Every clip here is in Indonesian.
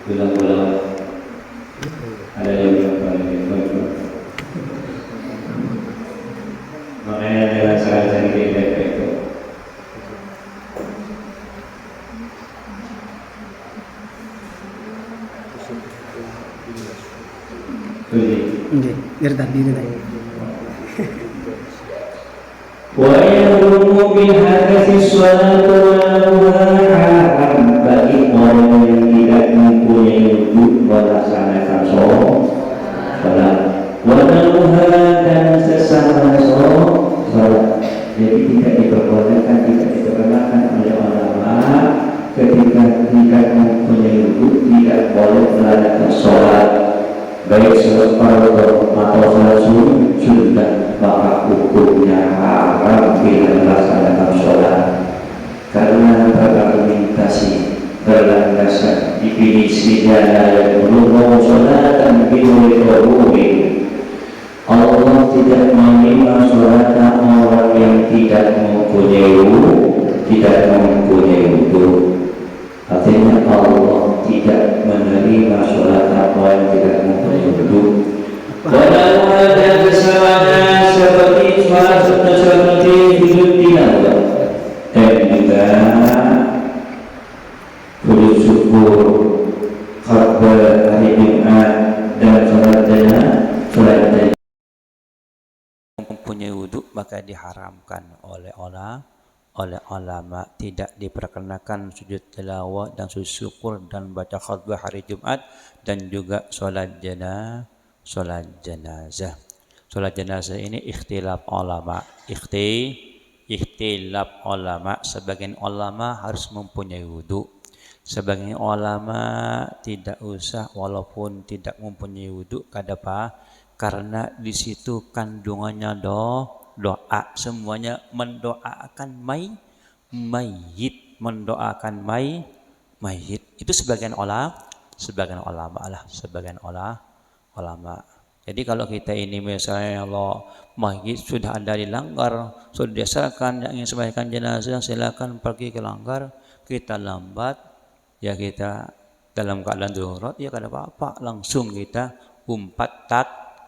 Ulang-ulang ada yang bilang makanya dengan cara-cara kita itu Nggih, ngerti tadi. Wa yarumu bil hadasi sholatu wa haram bagi orang yang tidak mempunyai wudhu melaksanakan sholat wa dan sesama sholat. Jadi tidak diperbolehkan, tidak diperkenankan oleh ulama ketika tidak mempunyai wudhu tidak boleh melaksanakan sholat, baik sholat fardu atau sholat sunnah, maka hukumnya haram bila melaksanakan sholat karena berargumentasi berlandaskan definisi dana yang belum sholat dan bidulil. Allah tidak menerima sholat orang yang tidak mempunyai wudhu. Artinya Allah tidak menerima sholat orang yang tidak mempunyai wudhu. Walau ada kesalahan seperti seperti sujud tilawah dan juga sujud syukur khutbah hari Jumat dan sholat jenazah mempunyai wudhu maka diharamkan oleh ulama, tidak diperkenakan sujud tilawah dan sujud syukur dan baca khutbah hari Jumat dan juga sholat jenazah. Sholat jenazah ini ikhtilaf ulama. Sebagian ulama harus mempunyai wudhu, sebagian ulama tidak usah walaupun tidak mempunyai wudhu. Kenapa? Karena di situ kandungannya doa, semuanya mendoakan mayit. Itu sebagian ulama. Jadi kalau kita ini misalnya Allah mayit sudah ada dilanggar, sudah diasahkan yang ingin sembahyang jenazah silakan pergi ke langgar, kita lambat ya kita dalam keadaan darurat ya kada apa-apa, langsung kita umpat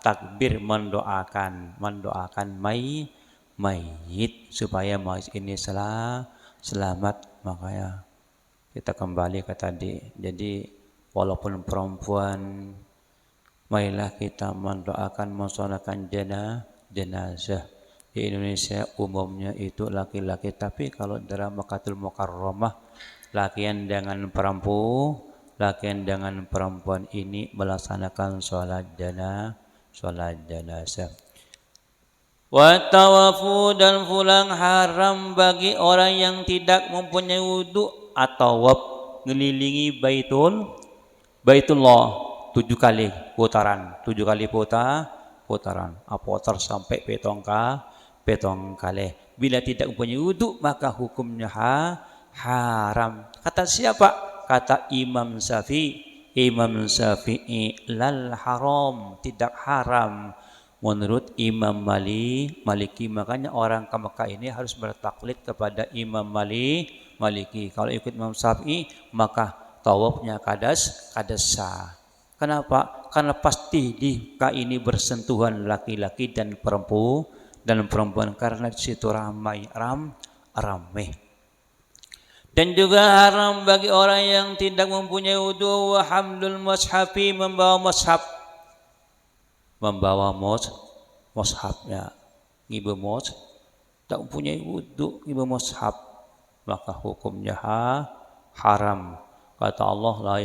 takbir mendoakan mayit supaya mayit ini selamat. Makanya kita kembali ke tadi. Jadi walaupun perempuan, marilah kita mendoakan mensolatkan jenazah. Di Indonesia umumnya itu laki-laki, tapi kalau dalam Makkahul Mukarramah laki dengan perempuan ini melaksanakan sholat jenazah. Wa tawafu dan pulang haram bagi orang yang tidak mempunyai wudhu atau ngelilingi Baitullah 7 kali putaran, putar sampai petong kali. Bila tidak mempunyai wudhu maka hukumnya haram. Kata siapa? Kata Imam Syafi'i lal haram, tidak haram. Menurut Imam Maliki, makanya orang ke Mekah ini harus bertaklid kepada Imam Maliki. Kalau ikut Imam Syafi'i maka tawafnya kadas sah. Kenapa? Karena pasti di Mekah ini bersentuhan laki-laki dan perempuan karena di situ ramai. Dan juga haram bagi orang yang tidak mempunyai wudhu wa hamlul mushafi, membawa mushafnya. Ngibu mushaf tak mempunyai wudhu, ngibu mushaf maka hukumnya haram. Kata Allah la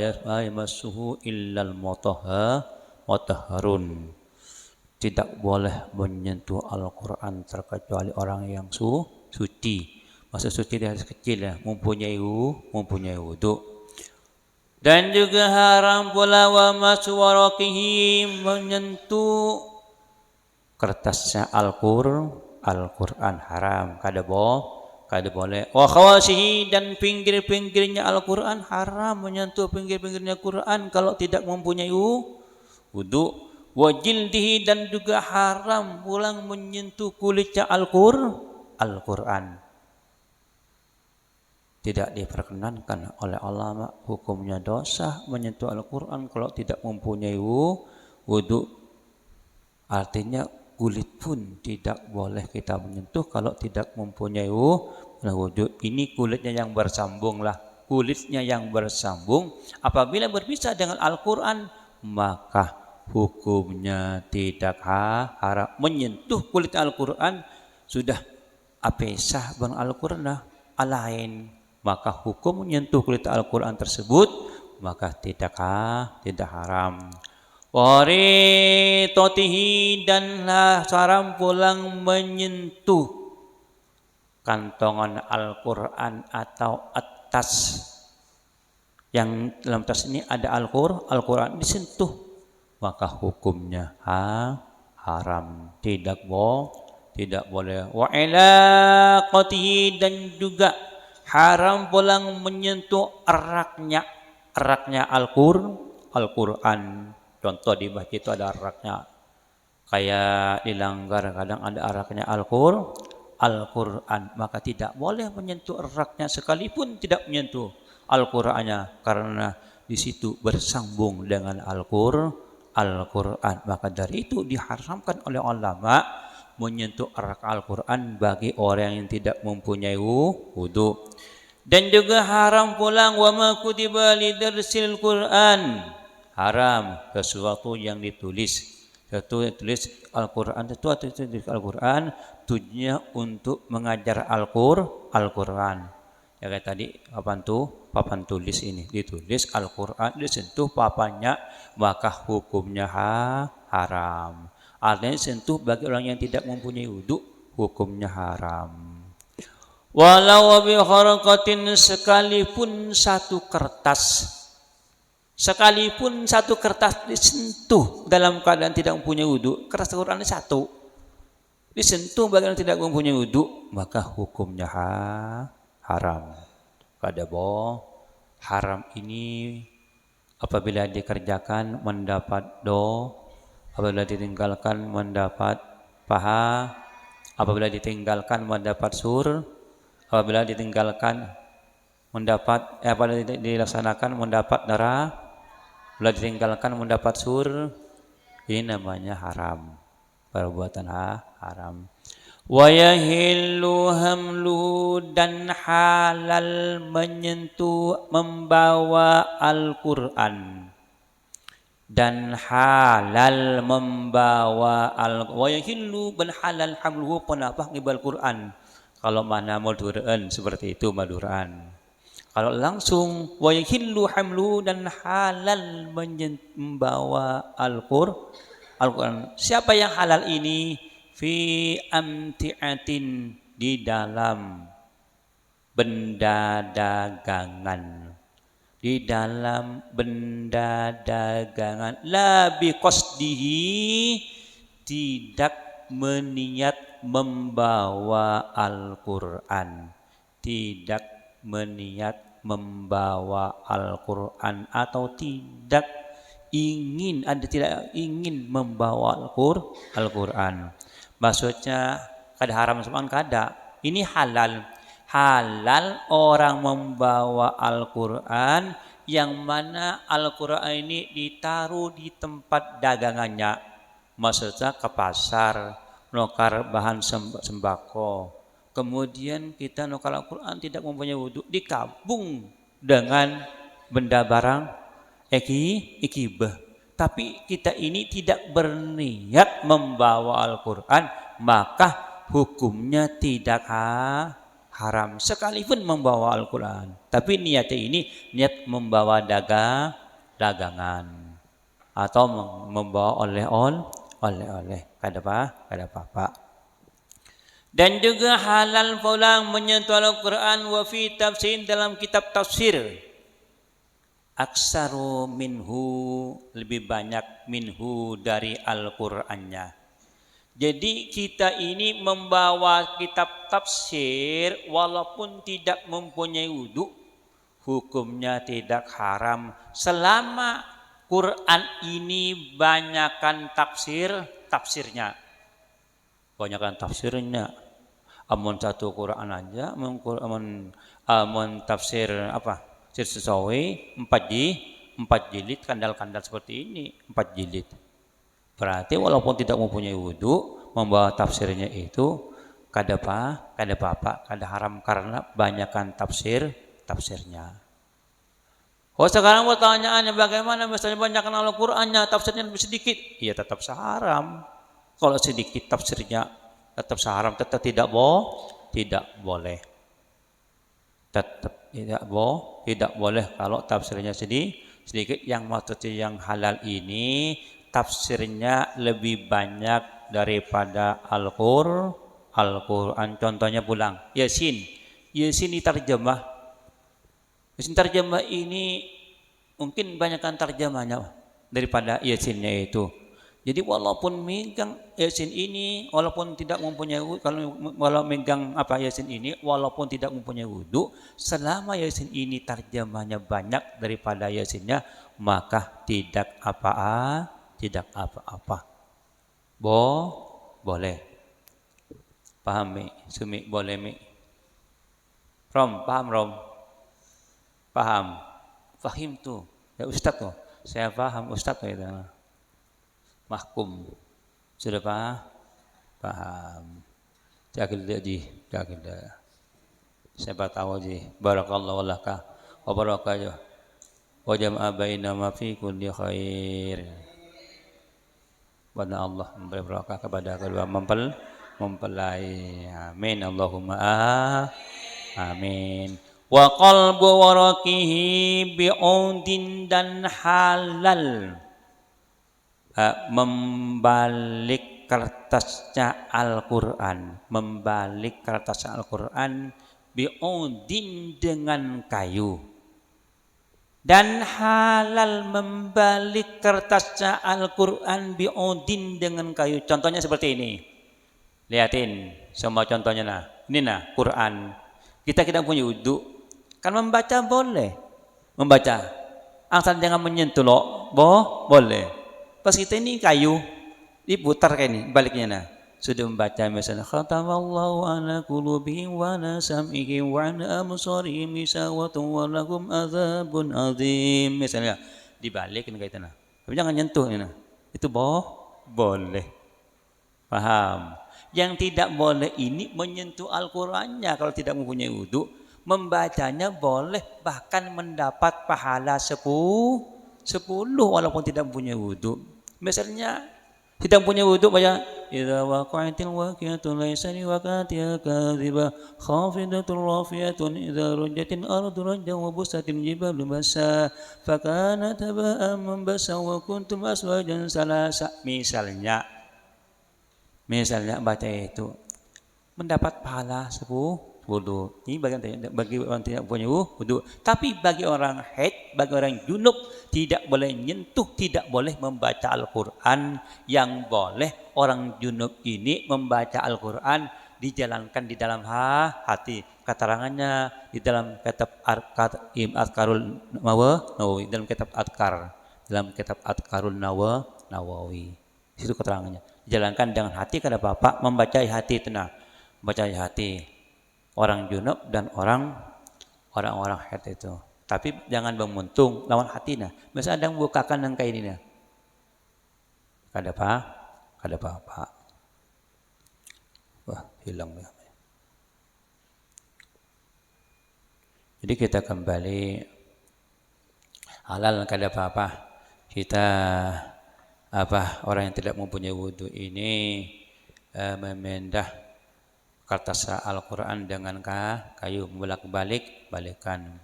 yamassuhu illal mutahharun. Tidak boleh menyentuh Al-Qur'an terkecuali orang yang suci. Maksud suci dari kecil ya, mempunyai wudhu. Dan juga haram pula wa maswaraqihi, menyentuh kertasnya Al-Qur'an haram, kada boleh. Wa khawasihi, dan pinggir-pinggirnya Al-Qur'an haram, menyentuh pinggir-pinggirnya Qur'an kalau tidak mempunyai wudhu. Wa jildihi, dan juga haram pulang menyentuh kulitnya Al-Qur'an. Tidak diperkenankan oleh Allah, hukumnya dosa menyentuh Al-Quran kalau tidak mempunyai wudhu. Artinya kulit pun tidak boleh kita menyentuh kalau tidak mempunyai wudhu. Ini kulitnya yang bersambung lah. Kulitnya yang bersambung apabila berpisah dengan Al-Quran, maka hukumnya tidak haram. Menyentuh kulit Al-Quran sudah apisah dengan Al-Quran lain, maka hukum menyentuh kulit Al-Quran tersebut maka tidak haram. Waritotihi, dan haram pulang menyentuh kantongan Al-Quran atau atas yang dalam tas ini ada Al-Quran disentuh, maka hukumnya haram, tidak boleh. Wa ilaqatihi, dan juga haram pulang menyentuh eraknya Al-Quran. Contoh di masjid itu ada araknya, kayak di langgar kadang ada araknya Al-Quran, maka tidak boleh menyentuh eraknya sekalipun tidak menyentuh Al-Qurannya, karena di situ bersambung dengan Al-Quran. Maka dari itu diharamkan oleh ulama menyentuh erak Al-Quran bagi orang yang tidak mempunyai wudhu. Dan juga haram pulang wa ma kutiba lidarsil Quran, haram sesuatu yang ditulis. Tulis Al-Quran itu Al-Quran tujuannya untuk mengajar Al-Quran. Ya kayak tadi papan tulis ini ditulis Al-Quran, disentuh papannya, maka hukumnya haram. Artinya sentuh bagi orang yang tidak mempunyai wudhu, hukumnya haram. Walau bi kharaqatin, sekalipun satu kertas disentuh dalam keadaan tidak mempunyai wudhu, kertas Al-Quran satu disentuh bagi orang tidak mempunyai wudhu, maka hukumnya haram. Kada haram ini apabila dikerjakan mendapat apabila ditinggalkan mendapat paha, apabila ditinggalkan mendapat apabila ditinggalkan mendapat apabila dilaksanakan mendapat darah, apabila ditinggalkan mendapat ini namanya haram, perbuatan haram. Wa yahillu hamlu, dan halal menyentuh membawa Al-Quran, dan halal membawa wa yahillu ban halal hamluhu penapah ngibal Quran. Kalau mana maduran seperti itu maduran. Kalau langsung wa yahillu hamluhu, dan halal membawa Al-Quran. Siapa yang halal ini? Fi amti'atin, di dalam benda dagangan, di dalam benda dagangan. La biqasdihi, tidak meniat membawa Al-Quran, tidak meniat membawa Al-Quran, atau tidak ingin membawa Al-Quran. Maksudnya kada haram sama kada. Ini halal orang membawa Al-Quran yang mana Al-Quran ini ditaruh di tempat dagangannya. Maksudnya ke pasar, nukar bahan sembako. Kemudian kita nukar Al-Quran tidak mempunyai wudhu, dikabung dengan benda barang ikibah. Tapi kita ini tidak berniat membawa Al-Quran, maka hukumnya tidak haram sekalipun membawa Al-Quran. Tapi niatnya ini niat membawa dagangan atau membawa oleh-oleh, kada apa-apa. Dan juga halal pulang menyentuh Al-Quran wa fi tafsir, dalam kitab tafsir. Aksaru minhu, lebih banyak minhu dari Al-Qur'annya. Jadi kita ini membawa kitab tafsir walaupun tidak mempunyai wudhu, hukumnya tidak haram selama Quran ini banyakkan tafsirnya. Banyakkan tafsirnya. Amun satu Quran aja, Amun tafsir apa? Tafsir Sesawi 4 jilid kandal-kandal seperti ini 4 jilid. Berarti walaupun tidak mempunyai wudu, membawa tafsirnya itu kada apa, kada haram karena banyakkan tafsirnya. Oh sekarang pertanyaannya bagaimana misalnya banyakkan Al-Qur'annya tafsirnya lebih sedikit? Iya tetap seharam. Kalau sedikit tafsirnya tetap seharam, tetap tidak boleh. Tetap tidak boleh kalau tafsirnya sedikit. Yang maksudnya yang halal ini tafsirnya lebih banyak daripada Al-Quran. Contohnya pulang Yasin diterjemah. Yasin terjemah ini mungkin banyakkan terjemahnya daripada Yasinnya itu. Jadi walaupun megang Yasin ini, walaupun tidak mempunyai kalau megang Yasin ini, walaupun tidak mempunyai wudu, selama Yasin ini terjemahnya banyak daripada Yasinnya, maka tidak apa-apa. Boleh. Paham Mi? Sumi boleh Mi? Rom, paham Rom? Paham? Fahim tuh. Ya Ustaz tuh. Saya paham Ustaz tuh itu. Mahkum. Sudah paham. Jagil ji. Saya tahu ji. Barakallahu laka wa barakatuh. Wa jama'a baina ma fi kulli khair. Pada Allah memberi berkah kepada kedua mempelai. Amin. Allahumma amin. Wa qalbu warakihi bi'udin dan halal. Membalik kertasnya Al-Quran, bi'udin dengan kayu, dan halal membalik kertasnya Al-Quran bi'udin dengan kayu. Contohnya seperti ini, lihatin semua contohnya nah. Ini nah Quran, kita punya wudu, kan membaca boleh, asal jangan menyentuh boleh. Pas kita ini kayu diputar kayak ini baliknya nah. Sudah membaca misalnya khatamallahu ala qulubihim wa ala sam'ihim wa ala absarihim gisawatun wa lahum adzabun adzim, misalnya dibalikin kayak itu nah. Tapi jangan nyentuh ini nah. Itu boleh. Paham? Yang tidak boleh ini menyentuh Al-Qur'annya kalau tidak mempunyai wudu. Membacanya boleh, bahkan mendapat pahala 10 walaupun tidak mempunyai wudu. Misalnya tidak punya wudu baca idza waqa'atil waqi'atu laysa liwaqatiha kadhiba khafidatur rafiyatun idza rujjatil ardu rajjan wa busatil jibalu basa fakanat haba'an munbasa wa kuntum aswajan salasa. Misalnya baca itu mendapat pahala 10 wudu. Ini bagi orang tidak punya wudu. Tapi bagi orang haid, bagi orang junub tidak boleh nyentuh, tidak boleh membaca Al-Quran. Yang boleh orang junub ini membaca Al-Quran dijalankan di dalam hati. Keterangannya di dalam kitab Adkarul Nawawi, dalam kitab Adkarul Nawawi. Itu keterangannya. Dijalankan dengan hati, kada apa-apa membaca hati tenang. Membaca hati. Orang junub dan orang-orang haid itu. Tapi jangan memuntung lawan hati nah. Masa ada yang bukakan yang kayak ini nah. Kada apa-apa. Wah, hilang ya. Jadi kita kembali halal kada apa-apa. Kita orang yang tidak mempunyai wudu ini memendah kertas Al-Quran dengan kayu, balikan.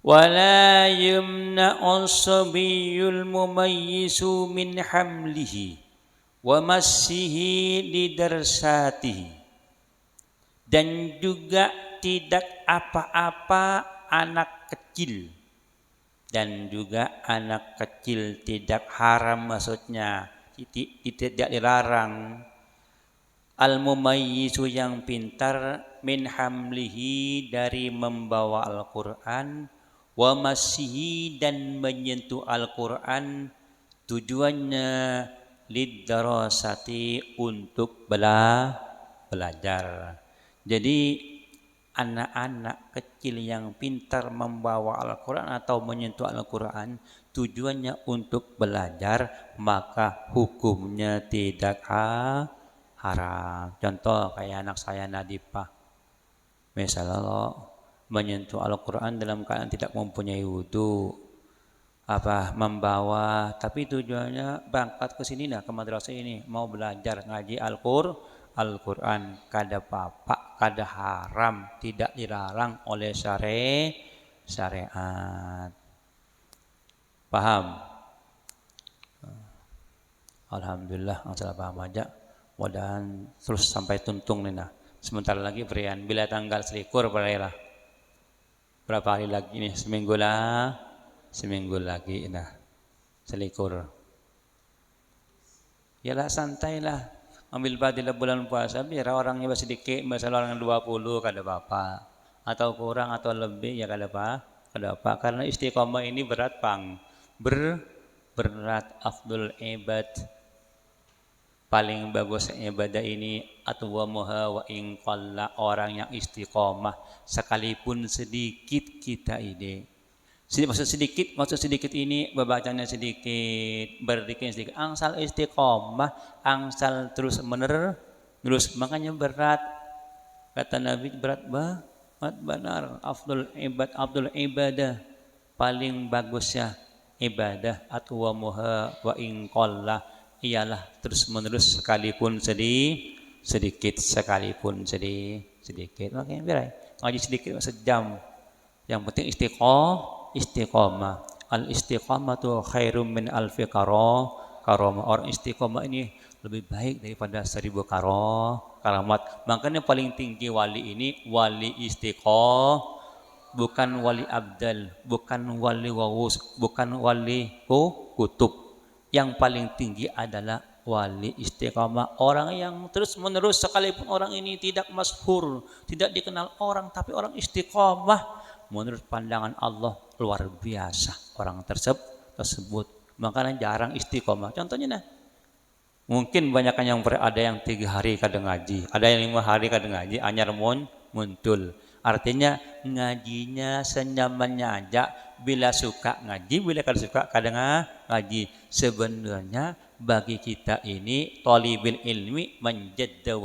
Wala yumna'u as-sabiyyul mumayyisu min hamlihi wa massihi lidarsatihi. Dan juga tidak apa-apa anak kecil. Dan juga anak kecil tidak haram, maksudnya tidak dilarang. Al-mumayyisu yang pintar, min hamlihi dari membawa Al-Quran, wa massihi dan menyentuh Al-Quran, tujuannya lidarasati untuk belajar. Jadi anak-anak kecil yang pintar membawa Al-Quran atau menyentuh Al-Quran tujuannya untuk belajar, maka hukumnya tidak haram. Contoh kayak anak saya Nadifah, misalnya lo menyentuh Al-Quran dalam keadaan tidak mempunyai wudhu, membawa, tapi tujuannya berangkat ke sini ke madrasah ini mau belajar ngaji Al-Quran, kada apa-apa, kada haram, tidak dilarang oleh syariat. Paham? Alhamdulillah, masalah paham aja. Mudahan terus sampai tuntung nih Sebentar lagi berian. Bila tanggal selikur berapa hari lagi nih? Seminggu lagi selikur. Yalah santailah. Ambil badilah bulan puasa biar orangnya sedikit, misalnya orang 20 kada apa-apa, atau kurang atau lebih ya kada apa, karena istiqomah ini berat berat. Afdul ibad, paling bagus ibadah ini atwamuha wa in qalla, orang yang istiqomah sekalipun sedikit kita ini. Maksud sedikit ini bacanya sedikit, berzikir sedikit, angsal istiqomah, angsal terus menerus, makanya berat. Kata Nabi berat benar. Afdul ibadah, paling bagusnya ibadah atwamuha wa in qalla, ialah terus menerus sekalipun sedikit, makanya berai ngaji sedikit sejam, yang penting istiqomah. Al istiqamatu khairum min alfi karamah. Orang istiqomah ini lebih baik daripada 1000 karamat. Makanya paling tinggi wali ini wali istiqomah, bukan wali abdal, bukan wali wawus, bukan wali kutub. Yang paling tinggi adalah wali istiqamah, orang yang terus menerus sekalipun orang ini tidak masyhur, tidak dikenal orang, tapi orang istiqamah menurut pandangan Allah luar biasa orang tersebut. Makanya jarang istiqomah. Contohnya mungkin banyak yang ada yang 3 hari kadang ngaji, ada yang 5 hari kadang ngaji, anyar muncul. Artinya ngajinya senyamannya aja, bila suka ngaji, bila kada suka kadang ngaji. Sebenarnya bagi kita ini thalibul ilmi manjadda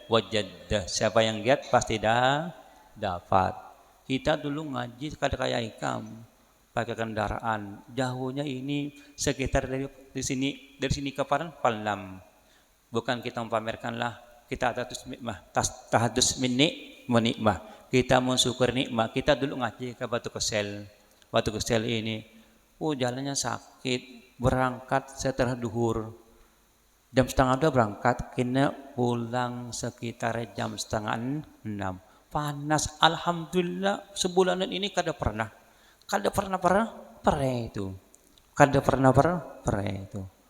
wajadda. Siapa yang lihat pasti dapat. Kita dulu ngaji kada kayak ikam, pakai kendaraan. Jauhnya ini sekitar dari sini ke Palam. Bukan kita mempamerkanlah kita tahadus menikmah. Kita mensyukur nikmah. Kita dulu ngaji ke Batu Kesel ini. Jalannya sakit, berangkat setelah duhur. Jam 5:30 berangkat, kena pulang sekitar jam 5:30. Panas, alhamdulillah sebulanan ini kada pernah perih itu.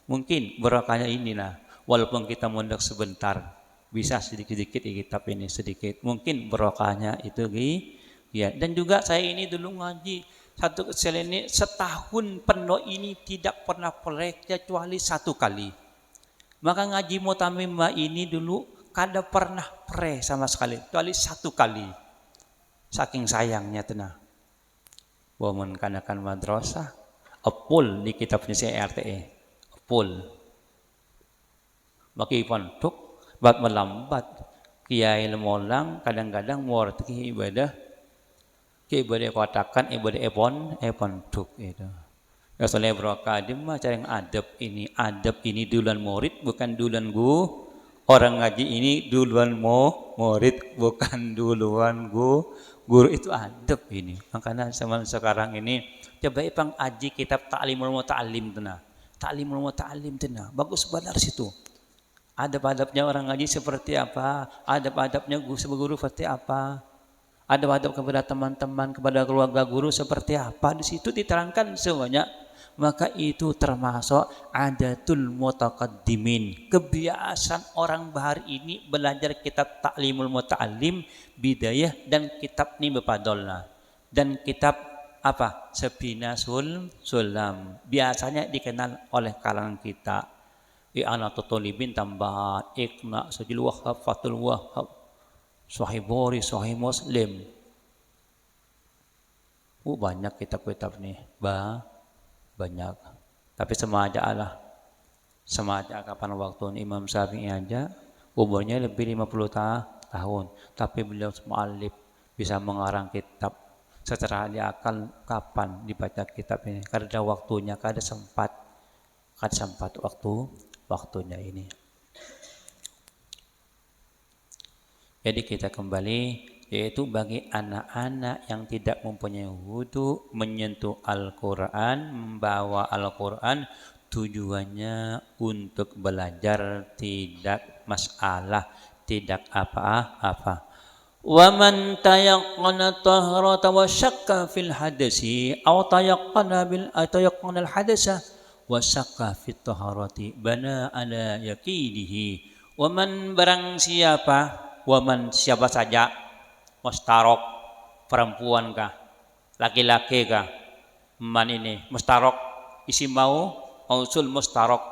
Mungkin berkahnya ini walaupun kita mondok sebentar, bisa sedikit-sedikit kitab ini sedikit. Mungkin berkahnya itu ya. Dan juga saya ini dulu ngaji satu kesel ini setahun penuh ini tidak pernah perih kecuali 1 kali. Maka ngaji mutamimah ini dulu kada pernah perih sama sekali, kecuali 1 kali. Saking sayangnya Wamun kanakan madrasah, apul di kitabnya CRTE, apul. Maki pondok, bat melambat, kiai lemolang kadang-kadang muarti ibadah katakan ibadah pondok itu. Ya soalnya berakadim cara yang adab ini duluan murid bukan duluan orang ngaji ini duluan murid bukan duluan guru, itu adab ini. Makanya zaman sekarang ini coba ipang aji kitab Ta'limul Muta'allim bagus benar situ. Adab-adabnya orang ngaji seperti apa, adab-adabnya guru seperti apa, adab-adab kepada teman-teman, kepada keluarga guru seperti apa, di situ diterangkan semuanya. Maka itu termasuk adatul mutaqaddimin, kebiasaan orang bahar ini belajar kitab Ta'limul Muta'allim bidayah dan kitab ini bepadolna dan kitab Sabina Sulam biasanya dikenal oleh kalangan kita. I'anatul Thalibin tambahan, Iqna Sajil Wahhab, Fathul Wahhab, Sahih Bukhari, Sahih Muslim. Banyak kitab-kitab nih, banyak. Tapi sama aja lah. Sama aja kapan waktu Imam Syafi'i aja umurnya lebih 50 tahun. Tapi beliau mu'allif bisa mengarang kitab. Secara diakal kapan dibaca kitab ini? Karena waktunya, kada sempat waktunya ini. Jadi kita kembali, yaitu bagi anak-anak yang tidak mempunyai wudu menyentuh Al-Quran, membawa Al-Quran, tujuannya untuk belajar, tidak masalah, tidak apa-apa. Wa man tayaqqana taharata wa syakka fil hadasi aw tayaqqana al hadasa wa syakka fit taharati bana ala yaqinihi. Wa man barang siapa, waman siapa saja, mustarok, perempuan kah, laki-laki kah, man ini mustarok, isi mau usul mustarok,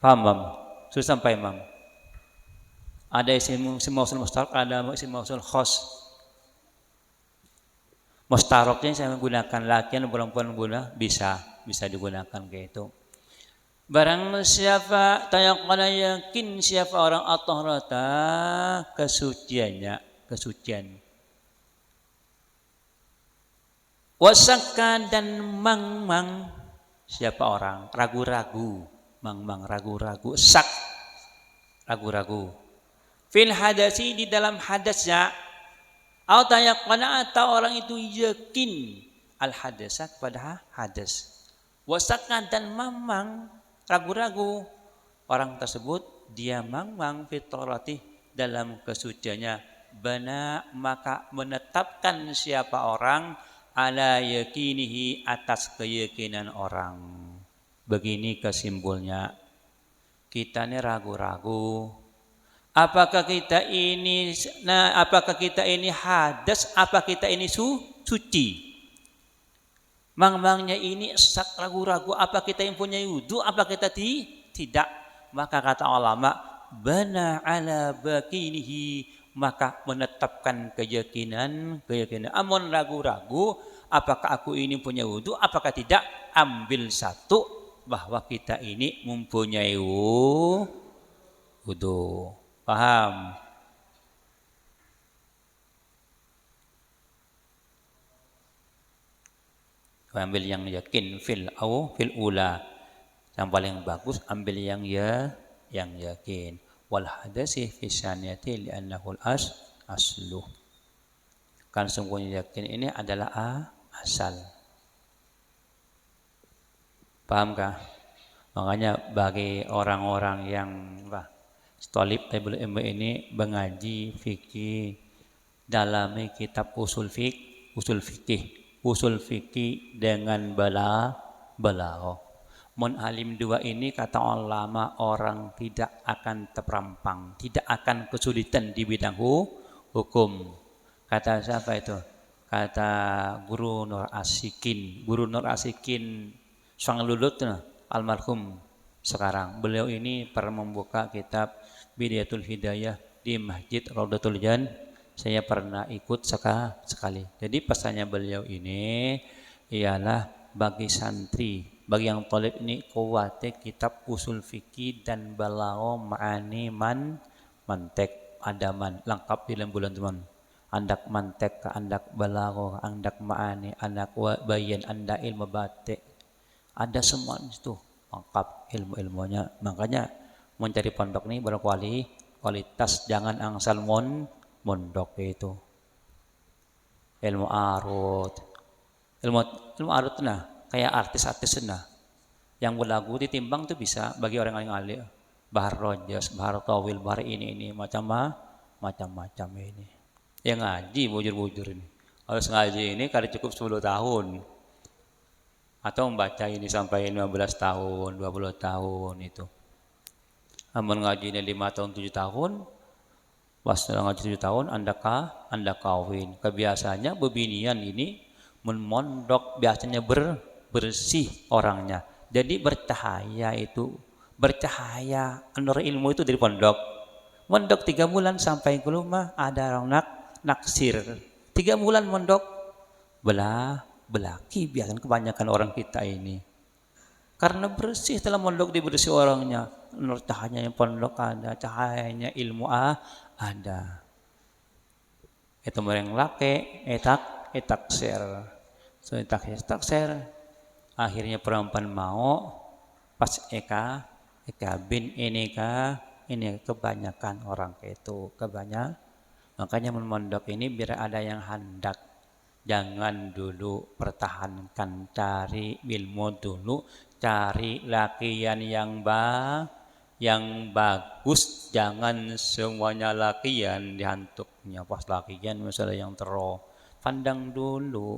paham mam? Sudah sampai mam? Ada isim mausul mustarok, ada isim mausul khos. Mustaroknya saya menggunakan laki dan perempuan bisa digunakan kayak itu. Barang siapa tayaqqana yakin siapa orang at-taharata kesucian. Wasakka dan mang siapa orang ragu-ragu, mang ragu-ragu, sak ragu-ragu. Fil hadasi di dalam hadasnya, atau tayaqqana atau orang itu yakin al hadasa kepada hadas. Wasakka dan mang ragu-ragu, orang tersebut dia mang fitrati dalam kesuciannya, bana maka menetapkan siapa orang ala yakinihi atas keyakinan orang. Begini kesimpulannya, kita ini ragu-ragu, apakah kita ini hadas, apa kita ini suci? Mang-mangnya ini sak ragu-ragu, apa kita yang punya wudu, apa kita tidak. Maka kata ulama, bana ala bakinihi, maka menetapkan keyakinan. Amun ragu-ragu, apakah aku ini punya wudu, apakah tidak, ambil satu bahwa kita ini mempunyai wudu. Paham? Ambil yang yakin fil ula, yang paling bagus ambil yang yakin. Wal hadasi fi saniyati li'annahu aslu. Kan sungguhnya yakin ini adalah asal. Pahamkah? Makanya bagi orang-orang yang talib tabul ilmu ini mengaji fikih, dalami kitab usul fikih dengan balaghah. Mun alim dua ini kata ulama orang tidak akan terperampang, tidak akan kesulitan di bidang hukum. Kata siapa itu? Kata Guru Nur Asikin sang lulut almarhum sekarang. Beliau ini pernah membuka kitab Bidayatul Hidayah di Masjid Raudatul Jan. Saya pernah ikut sekali. Jadi pesannya beliau ini ialah bagi santri, bagi yang thalib ini kuwate kitab usul fikih dan balaghah ma'ani mantek adaman lengkap di bulan teman. Andak mantek, andak balaghah, andak ma'ani, andak bayan, andak ilmu batik. Ada semua itu lengkap ilmu-ilmunya. Makanya mencari pondok ini berkualitas, jangan angsal mondok itu. Ilmu arut kayak artis-artis yang berlagu ditimbang tuh bisa bagi orang yang ahli. Bahar Rojas, Bahar Tawil, Bahar ini macam-macam ini. Yang ngaji bujur-bujur ini. Harus ngaji ini kada cukup 10 tahun. Atau membaca ini sampai 15 tahun, 20 tahun itu. Amun ngaji ini 5 tahun, 7 tahun, pas ngaji 7 tahun Anda kawin. Kebiasaannya bebinian ini mondok biasanya bersih orangnya. Jadi bercahaya nur ilmu itu dari pondok. Mondok 3 bulan sampai ke rumah ada orang naksir. 3 bulan mondok belaki biasanya kebanyakan orang kita ini. Karena bersih dalam mondok dibersih orangnya. Menurut cahayanya pondok ada, cahayanya ilmu ada. Itu mereng laki etak so etak ser. Akhirnya perempuan mau pas eka bin ini kebanyakan orang itu kebanyakan. Makanya mondok ini biar ada yang hendak. Jangan dulu pertahankan, cari ilmu dulu, cari lakian yang bagus, jangan semuanya lakian dihantuknya pas lakian misalnya yang pandang dulu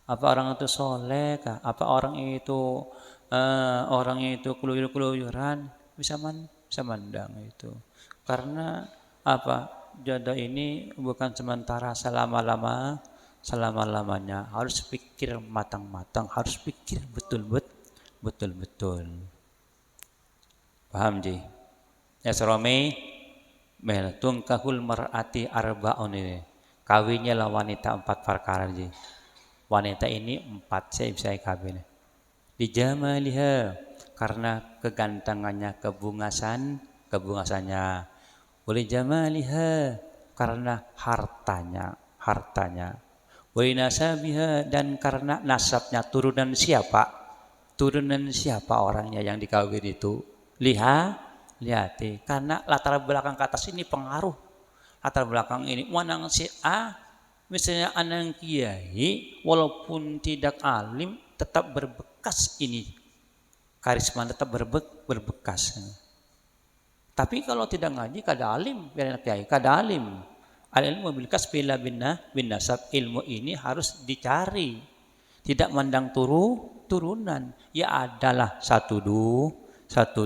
apa orang itu soleh kah, apa orang itu keluyuran bisa mandang itu. Karena apa, jodoh ini bukan sementara selama-lamanya, harus pikir matang-matang, harus pikir betul-betul. Paham ji? Ya Surami meltung kahul mar'ati arba'un ini. Kawinnya lah wanita 4 perkara ji. Wanita ini 4 saya bisa kawin. Dijamaliha karena kegantengannya, kebungasannya. Wali jamaliha karena hartanya. Wali nasabiha dan karena nasabnya, turunan siapa orangnya yang dikawin itu. Lihati karena latar belakang ke atas ini pengaruh. Latar belakang ini wanang si A misalnya anak kiai walaupun tidak alim tetap berbekas ini. Karisma tetap berbekas. Tapi kalau tidak ngaji kada alim, biar anak kiai kada alim. Al-ilmu bil kasbi la bin nasab. Ilmu ini harus dicari. Tidak mandang turunan. Ya adalah satu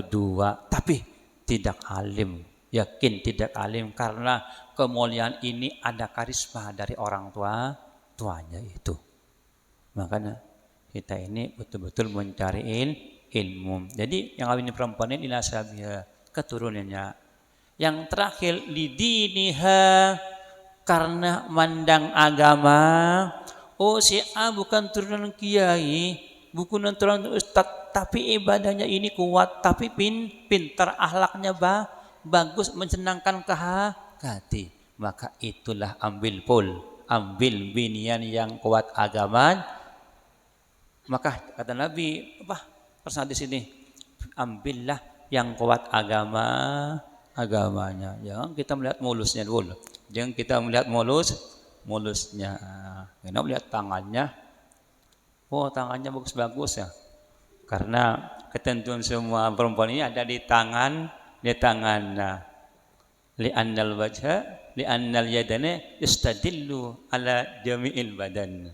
dua, tapi tidak alim. Yakin tidak alim karena kemuliaan ini ada karisma dari orang tuanya itu. Makanya kita ini betul-betul mencari ilmu. Jadi yang kawin perempuan ini nasabiha, keturunannya. Yang terakhir lidiniha karena mandang agama. Oh si A bukan turunan kiai, bukan turunan ustadz, tapi ibadahnya ini kuat, tapi pintar, akhlaknya bagus, mensenangkan ke hati. Maka itulah ambil binian yang kuat agama. Maka kata Nabi, persana di sini, ambillah yang kuat agamanya. Jangan kita melihat mulusnya dulu. Jangan kita melihat mulusnya. Kita melihat tangannya. Oh, tangannya bagus-bagus ya. Karena ketentuan semua perempuan ini ada di tangan. Li'annal wajha, li'annal yadana istadillu ala jami'il badan.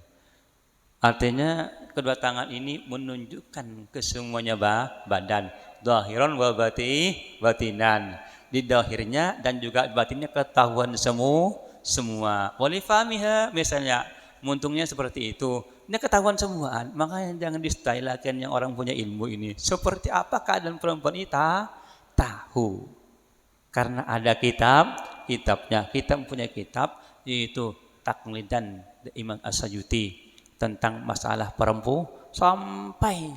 Artinya kedua tangan ini menunjukkan ke semuanya badan. Zahiran wa batinan. Di zahirnya dan juga batinnya ketahuan semua. Walifamiha misalnya muntungnya seperti itu. Ini ketahuan semua. Makanya jangan distilakan yang orang punya ilmu ini. Seperti apa keadaan perempuan ini tahu. Karena ada kitabnya. Kita punya kitab yaitu Taqlidan Imam As-Sayuti tentang masalah perempuan sampai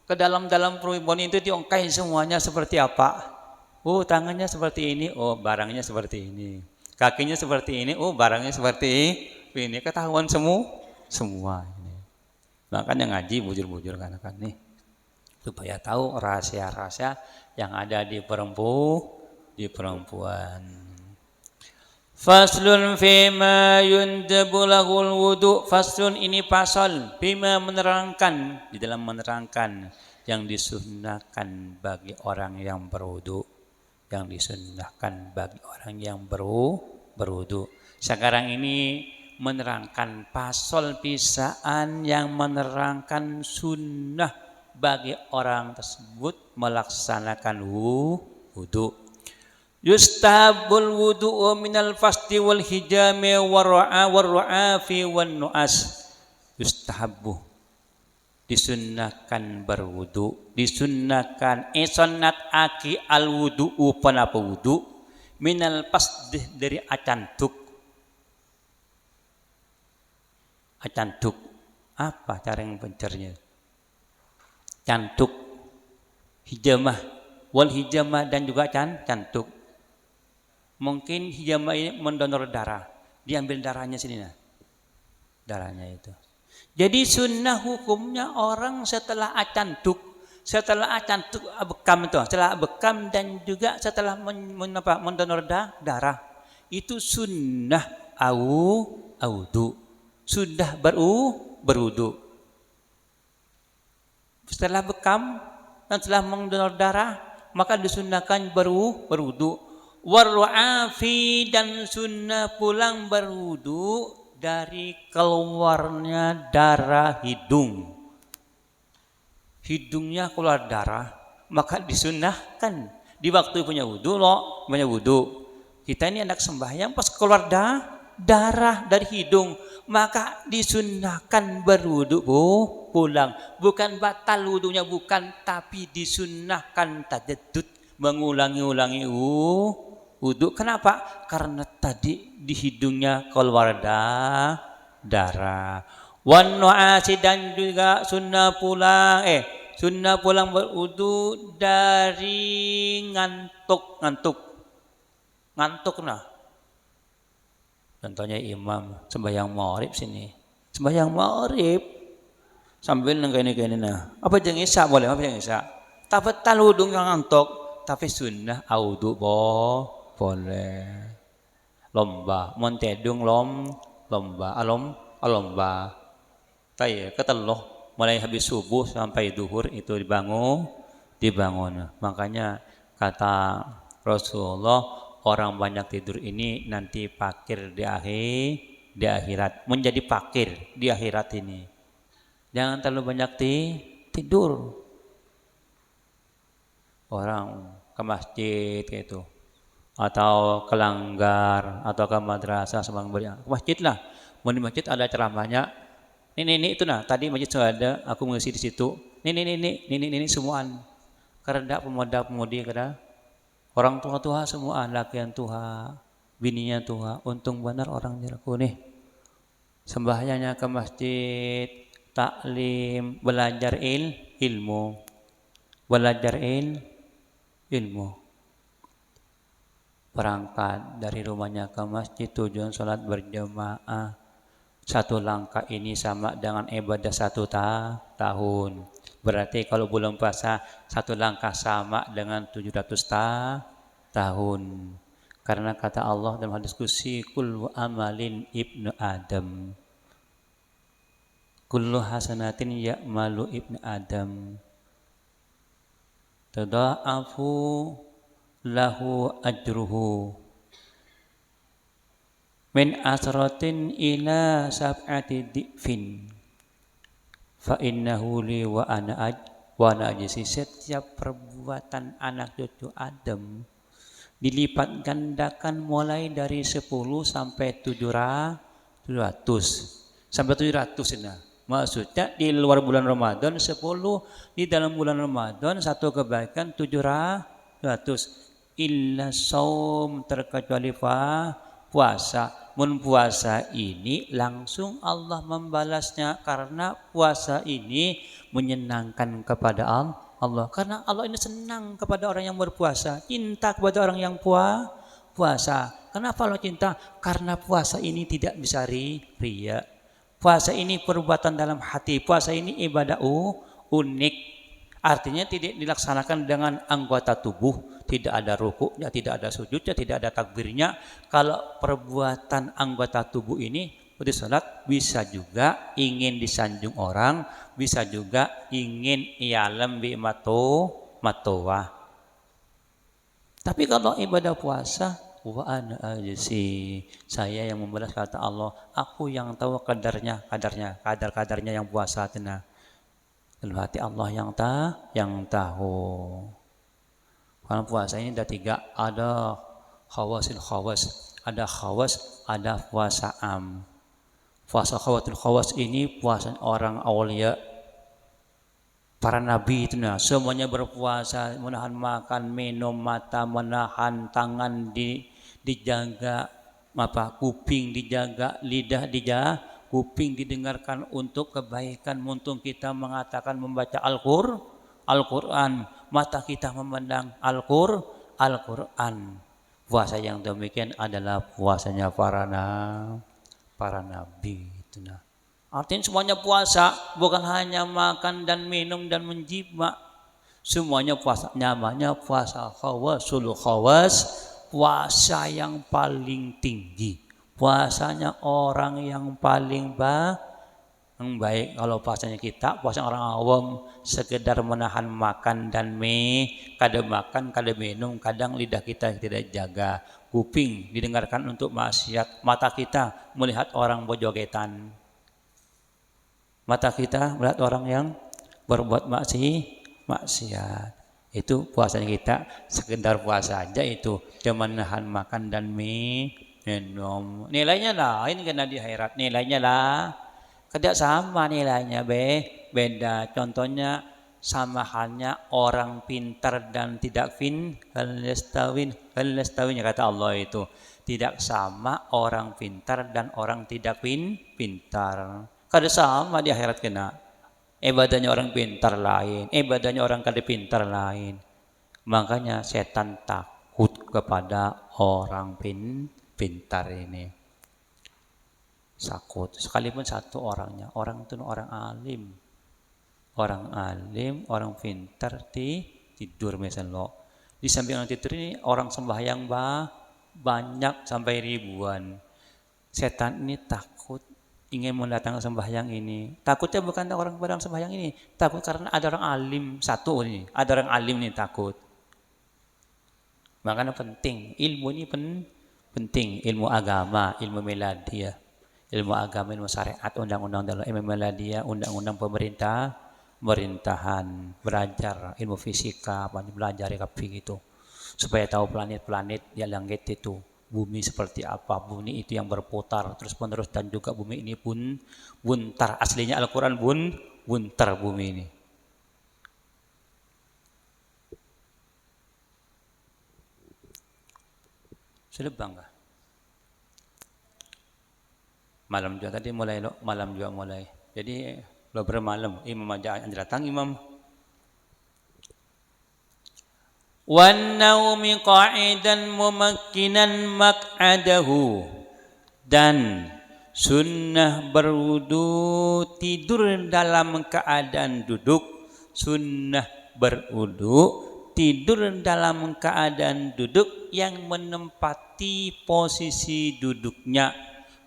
ke dalam perempuan itu diongkai semuanya seperti apa. Oh, tangannya seperti ini, oh barangnya seperti ini. Kakinya seperti ini, oh barangnya seperti ini. Ketahuan semua ini. Makanya ngaji bujur-bujur kan nih. Supaya tahu rahasia-rahasia yang ada di perempuan. Faslun fima yundabu lahul wudu. Faslun ini pasal fima menerangkan, di dalam menerangkan yang disunnahkan bagi orang yang berwudu. Yang disunnahkan bagi orang yang berwudu. Sekarang ini menerangkan pasal pisaan yang menerangkan sunnah bagi orang tersebut melaksanakan wudu. Yustahabul wudu'u minal fasti wal hijami warru'afi wan nu'as. Yustahabu, disunnahkan berwudu, disunnahkan sunat aki al wudu'u panapa wudu minal pasdih dari acantuk. Acantuk apa cara yang pencernya? Cantuk, hijamah, wal hijamah dan juga cantuk. Mungkin hijamah ini mendonor darah, diambil darahnya sini nah, darahnya itu. Jadi sunnah hukumnya orang setelah acantuk bekam itu, setelah bekam dan juga setelah mendonor darah itu sunnah audu, sudah berudu. Setelah bekam dan setelah mendonor darah maka disunnahkan berudu. Warwa'afi dan sunnah pulang berudu dari keluarnya darah hidung. Hidungnya keluar darah maka disunnahkan di waktu punya wudu kita ini anak sembahyang pas keluar darah dari hidung maka disunnahkan berwudu pulang, bukan batal wudunya, bukan, tapi disunnahkan tajaddud, mengulangi wudu. Kenapa? Karena tadi di hidungnya keluar darah. Wan nu'asi dan juga sunnah pulang berwudu dari ngantuk nah. Contohnya imam sembahyang maghrib sini. Sembahyang maghrib sambil nengkene nah. Apa jeung isya boleh, apa jeung isya? Tabatal wudu ngantuk, tapi sunnah wudu boleh. Lomba, montedung lomba. Kayak keteluh mulai habis subuh sampai duhur itu dibangun. Makanya kata Rasulullah, orang banyak tidur ini nanti fakir di akhirat, menjadi fakir di akhirat ini. Jangan terlalu banyak tidur. Orang ke masjid kayak itu, atau ke langgar, atau ke madrasah sembang ke masjid lah. Mau di masjid ada ceramahnya. Ini itu nah. Tadi masjid sudah ada, aku mengisi di situ. Ini semuaan. Karena pemuda-pemudi kada. Orang tua semua, lakian tua, bininya tua, untung benar orang jeraku nih. Sembahyangnya ke masjid, taklim, belajar ilmu. Berangkat dari rumahnya ke masjid tujuan sholat berjamaah. Satu langkah ini sama dengan ibadah 1 tahun. Berarti kalau bulan puasa 1 langkah sama dengan 700 tahun. Karena kata Allah dalam hadis qudsi, kullu amalin ibnu Adam. Kullu hasanatin ya'malu ibnu Adam. Tada'afu lahu ajruhu. Min asratin ila sab'ati di'fin. Fa innahu li wa ana ajzi. Setiap perbuatan anak cucu Adam dilipat gandakan mulai dari 10 sampai 700 sampai 700 nah. Maksudnya di luar bulan Ramadan 10, di dalam bulan Ramadan 1 kebaikan 700. Illa saum, terkecuali puasa. Puasa ini langsung Allah membalasnya karena puasa ini menyenangkan kepada Allah. Karena Allah ini senang kepada orang yang berpuasa, cinta kepada orang yang puasa. Kenapa Allah cinta? Karena puasa ini tidak bisa riya. Puasa ini perbuatan dalam hati. Puasa ini ibadah unik. Artinya tidak dilaksanakan dengan anggota tubuh. Tidak ada rukuknya, tidak ada sujudnya, tidak ada takbirnya. Kalau perbuatan anggota tubuh ini di salat bisa juga ingin disanjung orang, bisa juga ingin ialam bi matowah. Tapi kalau ibadah puasa, wa ana ajzi, saya yang membalas, kata Allah, aku yang tahu kadarnya yang puasa tenang. Dalam hati Allah yang tahu. Kalau puasa ini ada 3, ada khawas, ada khawas, ada puasa am. Puasa khawas ini puasa orang aulia, para nabi itu semuanya berpuasa, menahan makan, minum, mata, menahan tangan dijaga, kuping dijaga, lidah dijaga, kuping didengarkan untuk kebaikan, untuk kita mengatakan membaca Al-Quran, mata kita memandang Al-Quran. Puasa yang demikian adalah puasanya para nabi itu nah. Artinya semuanya puasa, bukan hanya makan dan minum dan menjima. Semuanya puasa, namanya puasa khawasul khawas, puasa yang paling tinggi. Puasanya orang yang paling baik. Kalau puasanya kita, puasa orang awam sekedar menahan makan dan kadang makan, kadang minum, kadang lidah kita tidak jaga. Kuping didengarkan untuk maksiat, mata kita melihat orang bojogetan. Mata kita melihat orang yang berbuat maksiat. Itu puasanya kita sekedar puasa aja itu, cuma menahan makan dan minum. Nilainya lain karena di akhirat, nilainya lah tidak sama nilainya, beda. Contohnya sama halnya orang pintar dan tidak hal yastawin kata Allah itu. Tidak sama orang pintar dan orang tidak pintar. Kada sama di akhirat kena. Ibadahnya orang pintar lain, ibadahnya orang kada pintar lain. Makanya setan takut kepada orang pintar ini. Takut. Sekalipun satu orangnya, orang itu orang alim. Orang alim, orang pintar tidur misalnya. Di samping orang tidur ini orang sembahyang banyak sampai ribuan. Setan ini takut ingin mendatangkan sembahyang ini. Takutnya bukan orang pada sembahyang ini, takut karena ada orang alim satu ini, ada orang alim ini takut. Makanya penting, ilmu ini penting, ilmu agama, ilmu meladiyah, ilmu agama, ilmu syariat, undang-undang dalam ilmu meladiyah, undang-undang pemerintahan, belajar ilmu fisika, belajar gitu, supaya tahu planet-planet di langit itu. Bumi seperti apa, bumi itu yang berputar terus menerus, dan juga bumi ini pun buntar. Aslinya Al-Quran buntar bumi ini. Sudah bangga. Malam juga tadi mulai malam juga mulai. Jadi lo bermalam, imam aja datang imam. Wan naumi qa'idan mumakkinan maq'adahu, dan sunnah berwudu tidur dalam keadaan duduk. Sunnah berwudu tidur dalam keadaan duduk yang menempati posisi duduknya,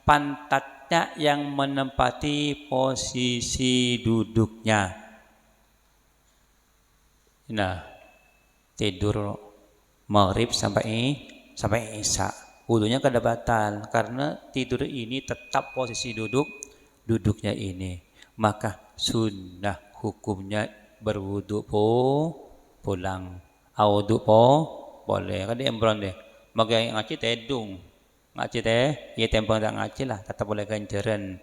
pantatnya yang menempati posisi duduknya. Nah, tidur maghrib sampai isya, wudunya kada batal karena tidur ini tetap posisi duduknya ini. Maka sunnah hukumnya berwudu pulang, wudu boleh. Kada embron deh, magai ngaci tedung, ngaci teh, ya tempang tak ngaci lah, tetap boleh ganjaran,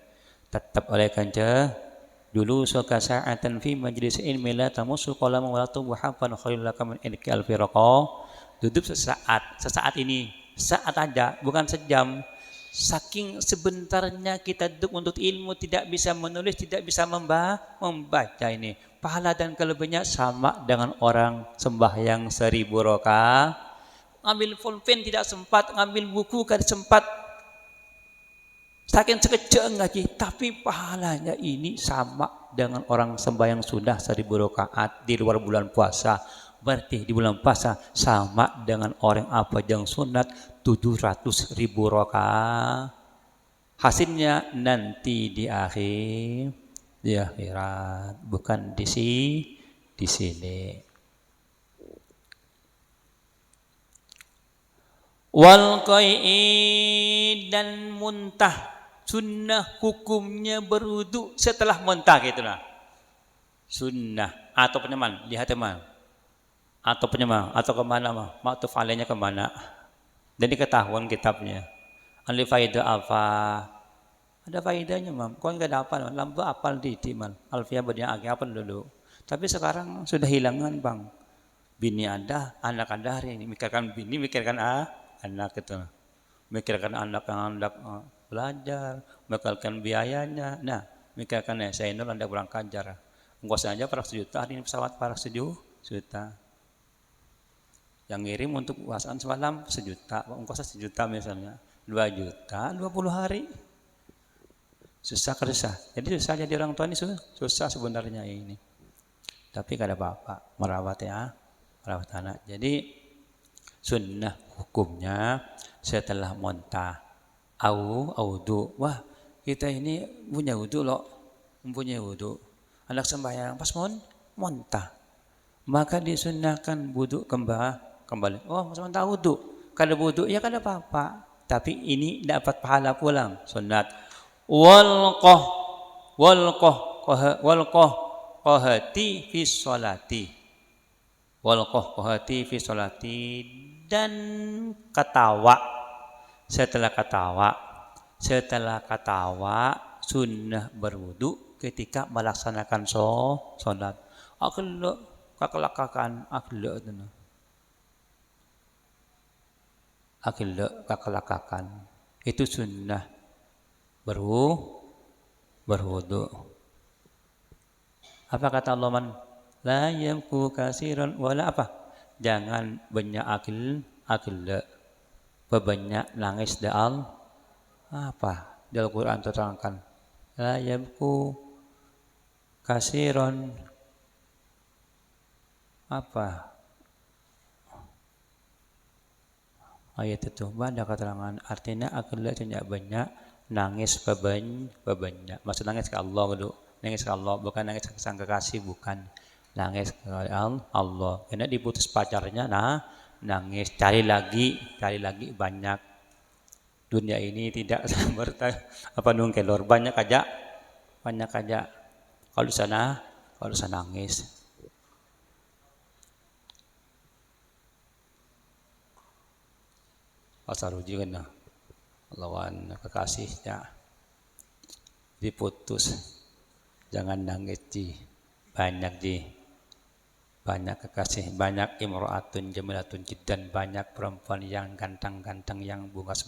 tetap oleh ganjar. Dulu suka sa'atan fi majlis ilmi la tamusu qalamu wa la tubuhafan khairul laka min ilki alfiraqa. Duduk sesaat ini, saat aja, bukan sejam. Saking sebentarnya kita duduk untuk ilmu, tidak bisa menulis, tidak bisa membaca ini. Pahala dan kelebihannya sama dengan orang sembahyang 1000 rakaat. Ngambil pulpen tidak sempat, ngambil buku kada sempat. Saking sekejap ngaji, tapi pahalanya ini sama dengan orang sembahyang sunnah 1000 rakaat di luar bulan puasa. Berarti di bulan puasa sama dengan orang apa yang sunat 700.000 rakaat. Hasilnya nanti di akhirat, bukan di sini. Wal qai'i dan muntah, sunnah hukumnya berwudu setelah muntah gitulah. Sunnah atau penyaman, lihat teman. Atau penyaman atau kemana mah? Maktuf alainya kemana? Jadi ketahuan kitabnya. Alif faidah apa? Ada faedahnya mam. Kau enggak dapat, lampu apal di man. Alfiah badian agak apa dulu. Tapi sekarang sudah hilangan bang. Bini ada, anak ada hari ini. Mikirkan bini, mikirkan anak itu. mikirkan anak-anak belajar, mikirkan biayanya. Nah, mikirkan saya ini Anda berangkat ajar. Ongkos saja para sejuta, hari ini pesawat para sejuta. Yang ngirim untuk puasaan semalam sejuta, ongkosnya sejuta misalnya, 2 juta, 20 hari. Susah kerja. Jadi susah jadi orang tua ini susah sebenarnya ini. Tapi kada apa-apa, merawat anak. Jadi sunnah hukumnya setelah muntah audu. Wah, kita ini punya wudu loh, mempunyai wudu. Anak sembahyang pas muntah. Maka disunnahkan wudu kembali. Oh, sementara wudu. Kada wudu ya kada apa-apa. Tapi ini dapat pahala pulang. Sunnat. Walqahati fi sholati. Walqahati fi sholati dan ketawa. Setelah ketawa sunnah berwudu ketika melaksanakan sholat. Akhlak kakelakakan akhlak itu sunnah berwudu. Apa kata Allah man? La yamku kasiran wala apa? Jangan banyak akhlak. Banyak nangis da'al apa? Di Al-Quran terangkan. La yamku kasiran apa? Ayat itu ada keterangan artinya akhlak tidak banyak, nangis banyak. Maksud nangis ke Allah dulu. Nangis ke Allah bukan nangis ke sang kekasih, bukan. Nangis ke Allah. Karena diputus pacarnya nangis, cari lagi banyak. Dunia ini tidak nungkelor, banyak aja. Kalau sana nangis. Pasaruji kan lawan kekasihnya diputus, jangan nangis banyak kekasih, banyak imro'atun jamilatun jiddan, banyak perempuan yang ganteng-ganteng yang bungas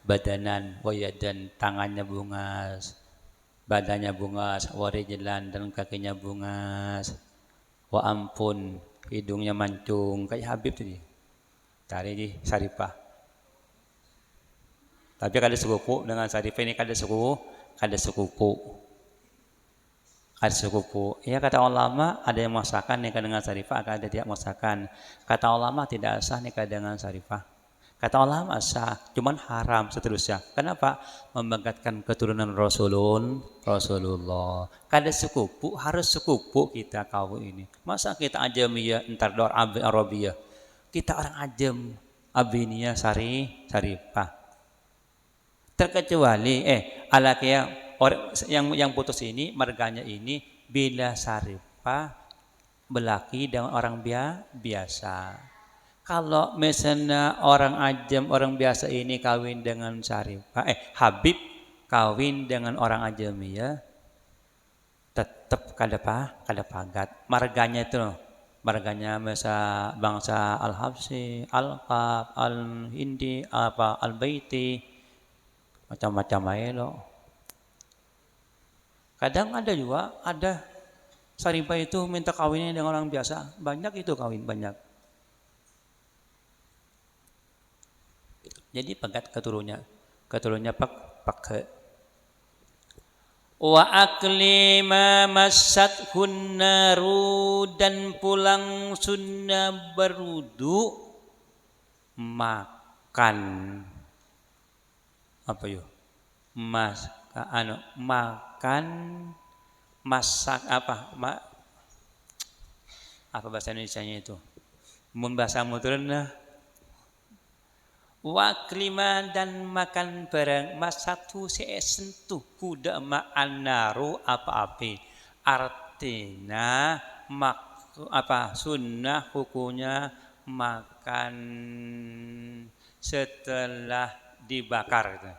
badanan wayadan, tangannya bungas, badannya bungas, warijlan dan kakinya bungas, wa ampun hidungnya mancung kayak Habib tadi. Cari di Saripah. Tapi kada sekupu dengan Saripah ini kada sekupu. Ya kata ulama ada yang masakan nikah dengan Saripah, ada tidak masakan. Kata ulama tidak sah nikah dengan Saripah. Kata ulama sah, cuman haram seterusnya. Kenapa? Membangkitkan keturunan Rasulullah. Kada sekupu, harus sekupu kita kau ini. Masa kita Ajamiyah entar dor Arabiyah. Kita orang Ajam, Abiniyah Saripah. Terkecuali alakia orang yang putus ini marganya ini bila Saripah belaki dengan orang biasa. Kalau misalnya orang Ajam, orang biasa ini kawin dengan Saripah, Habib kawin dengan orang Ajamiyah, tetap kada pagat. Marganya itu marganya bangsa Al-Habsyi, Al-Qab, Al-Hindi, Al-Baiti, macam-macam aja loh. Kadang ada juga, ada Saripah itu minta kawinnya dengan orang biasa. Banyak itu kawin, banyak. Jadi pagat keturunnya pakai. Wa akli ma massat hunnaru dan pulang sunnah berwudu makan apa yo? Makan masak apa? Apa bahasa Indonesianya itu? Membahasa modern waklima dan makan barang masatu sentuh kuda ma'anaru apa-api artinya sunnah hukumnya makan setelah dibakar gitu.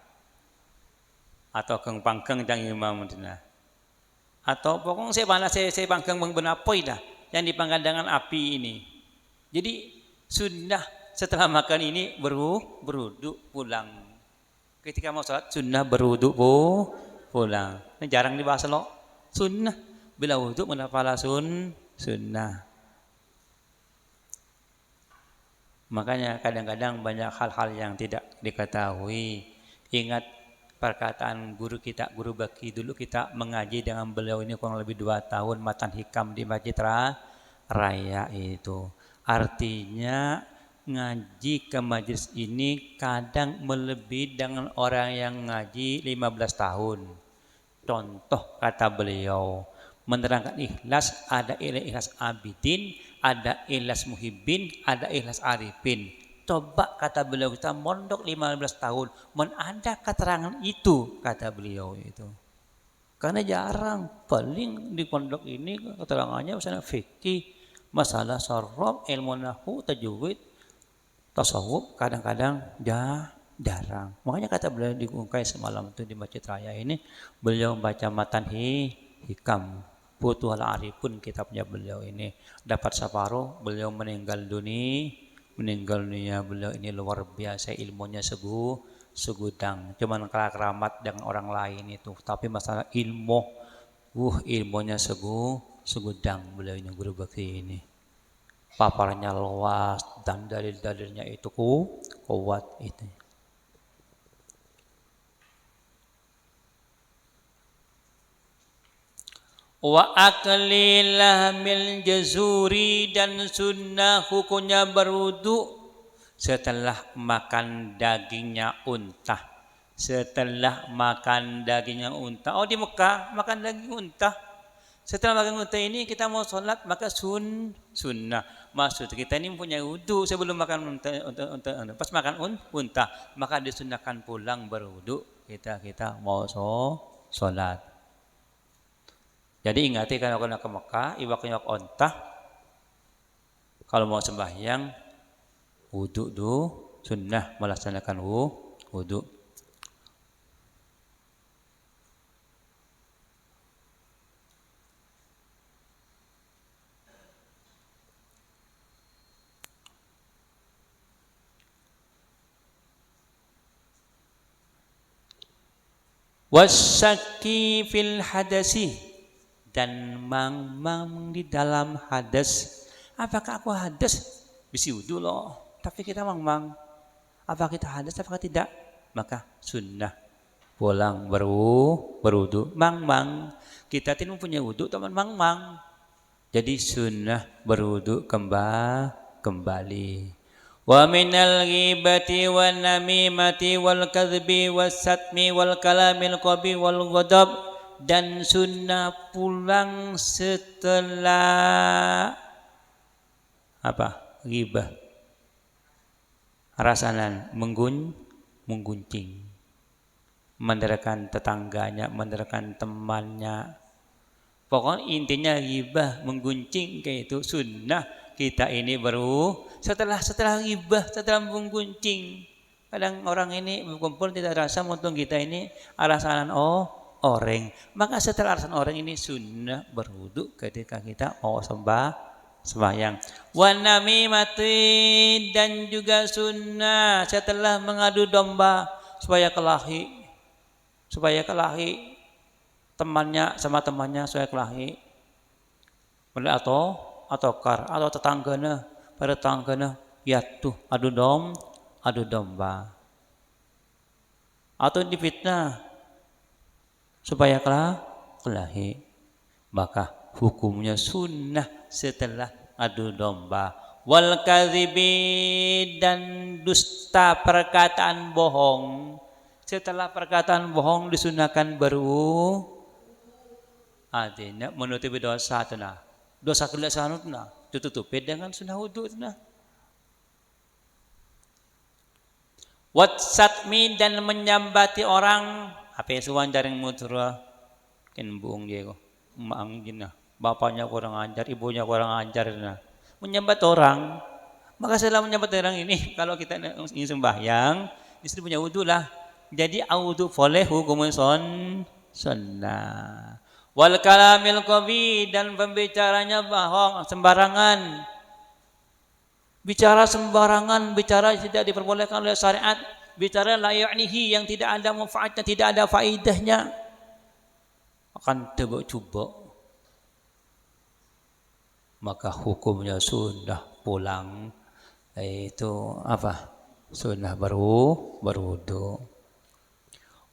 Atau keng pangkeng dan imam atau pokoknya saya pangkeng mengbenapoi dah yang dipanggang dengan api ini. Jadi sunnah setelah makan ini berwudu pulang. Ketika mau sholat sunnah berwudu pulang. Ini jarang dibahas loh. Sunnah bila wudu menapala sunnah. Makanya kadang-kadang banyak hal-hal yang tidak diketahui. Ingat perkataan guru kita, Guru Baki dulu kita mengaji dengan beliau ini kurang lebih 2 tahun matan hikam di Masjid Raya itu. Artinya ngaji ke majelis ini kadang melebihi dengan orang yang ngaji 15 tahun. Contoh kata beliau, menerangkan ikhlas, ada ikhlas abidin, ada ikhlas muhibbin, ada ikhlas arifin. Coba kata beliau kita mondok 15 tahun, ada keterangan itu kata beliau itu. Karena jarang, paling di pondok ini keterangannya misalnya fikih, masalah sharaf, ilmu nahwu, tajwid, tasawuf, kadang-kadang jarang. Makanya kata beliau di Ungkai semalam itu di Masjid Raya ini, beliau membaca matan hikam, Futuhul Arifun kitabnya beliau ini. Dapat separuh, beliau meninggal dunia beliau ini luar biasa ilmunya segudang. Cuman kalah keramat dengan orang lain itu. Tapi masalah ilmunya segudang beliau ini Guru Bakti ini. Paparnya luas dan dalil-dalilnya itu kuat itu. Wa akli lahmil jazuri, dan sunnah hukumnya berwudu setelah makan dagingnya unta. Setelah makan dagingnya unta. Oh di Mekah makan daging unta. Setelah makan unta ini kita mau sholat maka sunnah. Maksud kita ini punya wudu sebelum makan unta. Pas makan unta maka disunnahkan pulang berwudu. Kita mau sholat. Jadi ingati kalau kena ke Mekah, iwak onta, kalau mau sembahyang, wudu dulu, sunnah melaksanakan wudu. Wasyaki fil hadasi, dan mang di dalam hadas. Apakah aku hadas? Bisi wudu loh. Tapi kita mang. Apakah kita hadas? Apakah tidak? Maka sunnah pulang berwudu. Mang. Kita tidak punya wudu teman mang. Jadi sunnah berwudu kembali. Wa minal ghibati wan namimati wal kadhbi was satmi wal kalamil qabi wal ghadab, dan sunnah pulang setelah apa? Ghibah, rasanan, menggunjing, menderakan tetangganya, menderakan temannya. Pokoknya intinya ghibah, menggunjing kayak itu sunnah. Kita ini baru setelah ghibah, setelah menggunjing. Kadang orang ini berkumpul tidak rasa untung kita ini rasanan orang. Maka setelah alasan orang ini sunnah berwudu ketika kita mau sembahyang. Wan namimati, dan juga sunnah setelah mengadu domba supaya kelahi temannya sama temannya supaya kelahi. Atau tetanggana pada tetanggana yatuh adu domba. Atau difitnah supaya kelahi, maka hukumnya sunnah setelah adu domba. Wal kadhibi, dan dusta, perkataan bohong. Setelah perkataan bohong disunahkan artinya menutupi dosa tunah. Dosa kelasanut tunah tutupi dengan sunnah wudu tunah. Watsatmi, dan menyambati orang. Apa suwan jaring mutura ken buong dia ko maang gina, bapaknya kurang ajar, ibunya kurang ajar na menyambat orang. Maka setelah menyambat orang ini, kalau kita ingin sembahyang istri punya wudu lah. Jadi wudu boleh hukum sunnah. Wal kalamil qabi, dan pembicaranya bohong sembarangan, Bicara sembarangan, bicara tidak diperbolehkan oleh syariat, bicara la ya'nihi yang tidak ada manfaatnya, tidak ada faedahnya, akan coba-coba. Maka hukumnya sunnah pulang itu apa? Sunnah berwudu.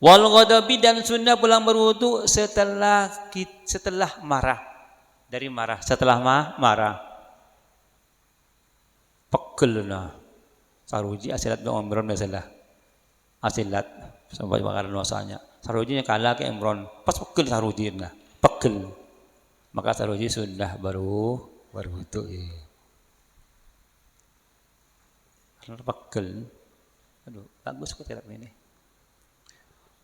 Wal ghadabi dan sunnah pulang berwudu setelah marah. Dari marah, setelah marah. Pegel nah. Saruji asilat bin Imron masalah. Asilat sampai makanan wasanya. Sarujinya kalah ke Imron. Pas pegel saruji nah. Pegel. Maka saruji sunnah berwudu. Karena pegel. Aduh, bagus kok kitab ini.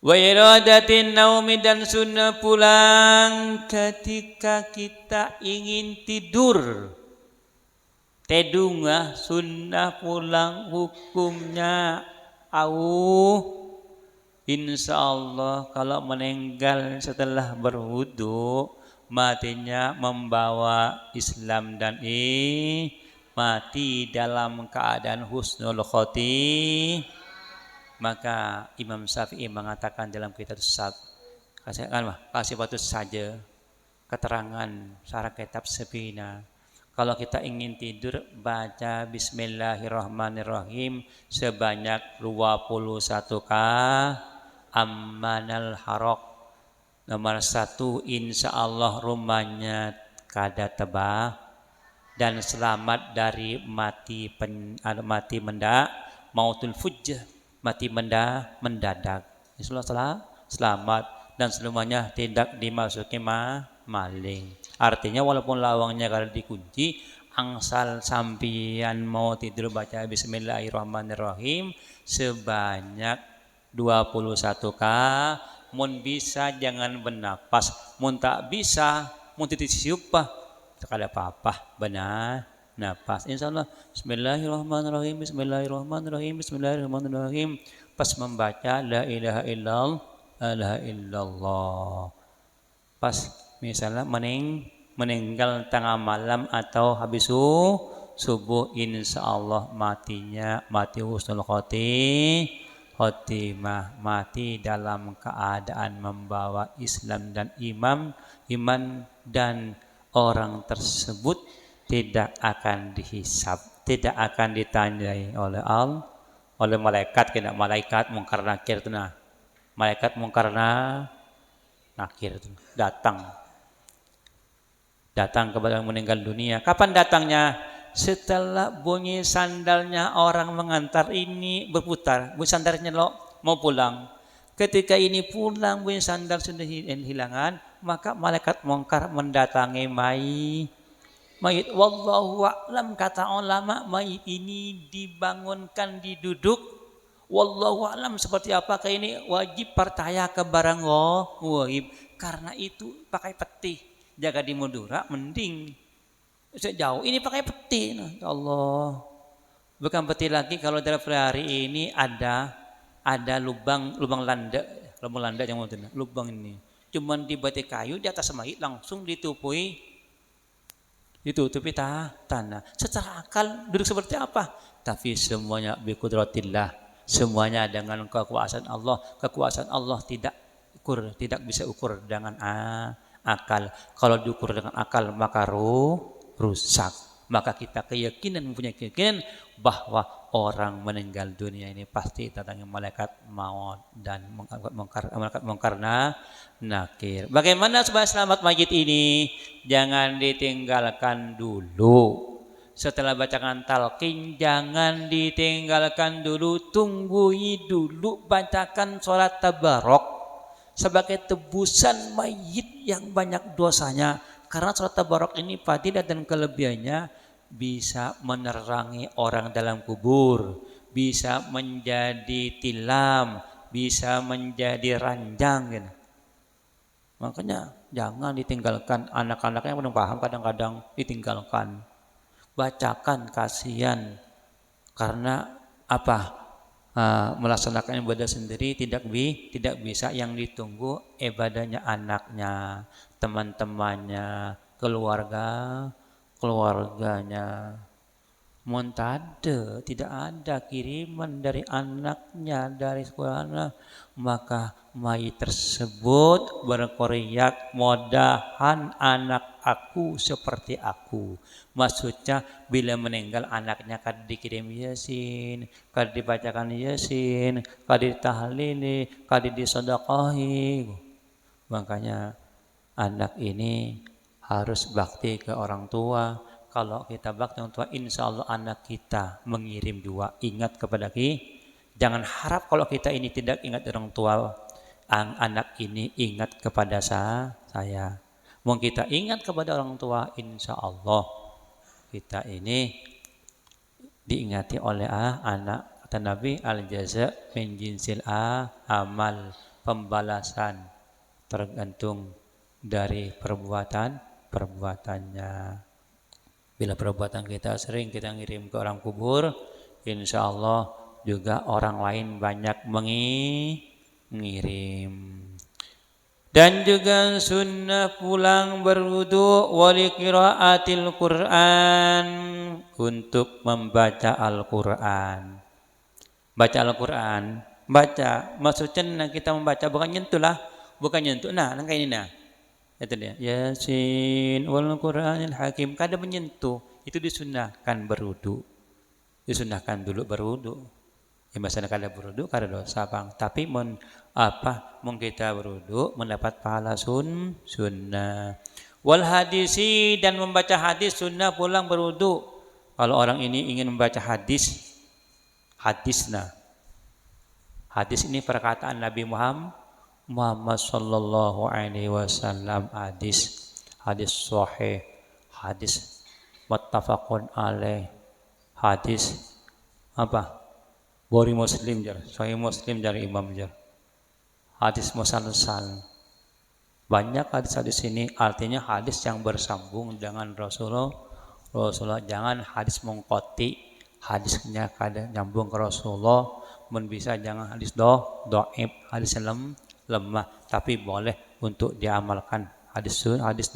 Wa iradatin naumi dan sunnah pulang ketika kita ingin tidur. Tedungah sunnah pulang hukumnya insyaallah kalau meninggal setelah berwudu matinya membawa Islam dan mati dalam keadaan husnul khotimah. Maka Imam Syafi'i mengatakan dalam kitab kasih batu saja keterangan syarah kitab Sabina. Kalau kita ingin tidur baca Bismillahirrahmanirrahim sebanyak 21 kali. Ammanal harok. Nomor 1 insyaallah rumahnya kada tebah dan selamat dari mati mautul fujjah, mati mendadak. Insyaallah selamat dan semuanya tidak dimasuki maling. Artinya walaupun lawangnya kalau dikunci, angsal sampian mau tidur baca Bismillahirrahmanirrahim sebanyak 21 kali. Mun bisa jangan bernapas, mun tak bisa mun titik siupah sekali apa-apa benar napas. Insyaallah Bismillahirrahmanirrahim, Bismillahirrahmanirrahim, Bismillahirrahmanirrahim. Pas membaca la ilaha illallah. Pas misalnya meninggal tengah malam atau habis subuh, insyaallah mati husnul khotimah, mati dalam keadaan membawa Islam dan iman dan orang tersebut tidak akan dihisab, tidak akan ditanyai oleh malaikat, kena malaikat mungkar nakir tu nah. Malaikat mungkar nakir tu datang kepada yang meninggal dunia. Kapan datangnya? Setelah bunyi sandalnya orang mengantar ini berputar, bunyi sandalnya mau pulang. Ketika ini pulang, bunyi sandal sudah hilangan, maka malaikat mungkar mendatangi mayit. Wallahu a'lam, kata ulama, mayit ini dibangunkan diduduk. Wallahu a'lam seperti apakah ini, wajib percaya ke barang ghaib. Karena itu pakai peti, jaga di Madura mending sejauh ini pakai peti. Ya Allah, bukan peti lagi. Kalau dalam hari ini ada lubang landak yang mau tuh, lubang ini cuman dibati kayu di atas mayit langsung ditutupi tanah. Secara akal duduk seperti apa? Tapi semuanya biqudratillah, semuanya dengan kekuasaan Allah. Kekuasaan Allah tidak bisa ukur dengan akal. Kalau diukur dengan akal maka rusak. Maka kita mempunyai keyakinan bahwa orang meninggal dunia ini pasti datangi malaikat maut dan mungkar nakir. Bagaimana supaya selamat mayit ini? Jangan ditinggalkan dulu. Setelah bacakan talqin jangan ditinggalkan dulu, tunggui dulu bacakan sholat tabarok sebagai tebusan mayit yang banyak dosanya. Karena sholat tabarok ini fadilah dan kelebihannya bisa menerangi orang dalam kubur, bisa menjadi tilam, bisa menjadi ranjang gitu. Makanya jangan ditinggalkan. Anak-anaknya belum paham kadang-kadang ditinggalkan. Bacakan, kasihan. Karena apa? Melaksanakan ibadah sendiri tidak bisa. Yang ditunggu ibadahnya anaknya, teman-temannya, keluarganya. Montade, tidak ada kiriman dari anaknya dari sekolah, maka mayit tersebut berkoriak, mudahan anak aku seperti aku. Maksudnya bila meninggal anaknya kad dikirim yasin, kad dibacakan yasin, kad ditahlili, kad disedekahi. Makanya anak ini harus bakti ke orang tua. Kalau kita bakti orang tua, insya Allah anak kita mengirim dua. Ingat kepada kita. Jangan harap kalau kita ini tidak ingat orang tua, anak ini ingat kepada saya. Mau kita ingat kepada orang tua, insya Allah kita ini diingati oleh anak. Kata Nabi, al-jaza min jinsil amal. Pembalasan tergantung dari perbuatannya. Bila perbuatan kita sering kita ngirim ke orang kubur, insya Allah juga orang lain banyak mengirim. Dan juga sunnah pulang berwudu wali qiraatil Quran, untuk membaca Al-Quran. Baca Al-Quran, baca maksudnya kita membaca bukan nyentuh lah, bukan nyentuh. Nah, kayak ini nah. Itu dia. Yasin wal Qur'anil Hakim. Kada menyentuh, itu disunahkan berwudu. Disunahkan dulu berwudu. Ya masalah kada berwudu kada dosa bang. Tapi mun kita berwudu mendapat pahala sunnah. Wal hadisi, dan membaca hadis sunnah pulang berwudu. Kalau orang ini ingin membaca hadis ini perkataan Nabi Muhammad sallallahu alaihi wasallam, hadis sahih, hadis muttafaqun alaih, hadis Bukhari Muslim jar, Sahih Muslim dari Imam jar. Hadis musalsal. Banyak hadis-hadis ini artinya hadis yang bersambung dengan Rasulullah. Jangan hadis mengkoti, hadisnya kada nyambung ke Rasulullah. Mun bisa jangan hadis dhaif, hadis lemah, tapi boleh untuk diamalkan hadis dhaif.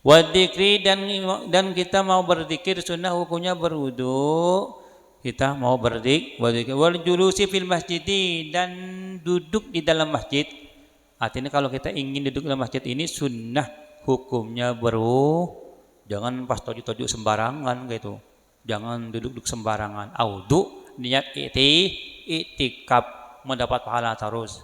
Wa dzikri, dan kita mau berzikir sunnah hukumnya berwudu. Kita mau berzikir wal julusi fil masjid, dan duduk di dalam masjid. Artinya kalau kita ingin duduk dalam masjid ini sunnah hukumnya jangan pas tojuk sembarangan gitu. Jangan duduk sembarangan. Audu niat itikaf mendapat pahala terus.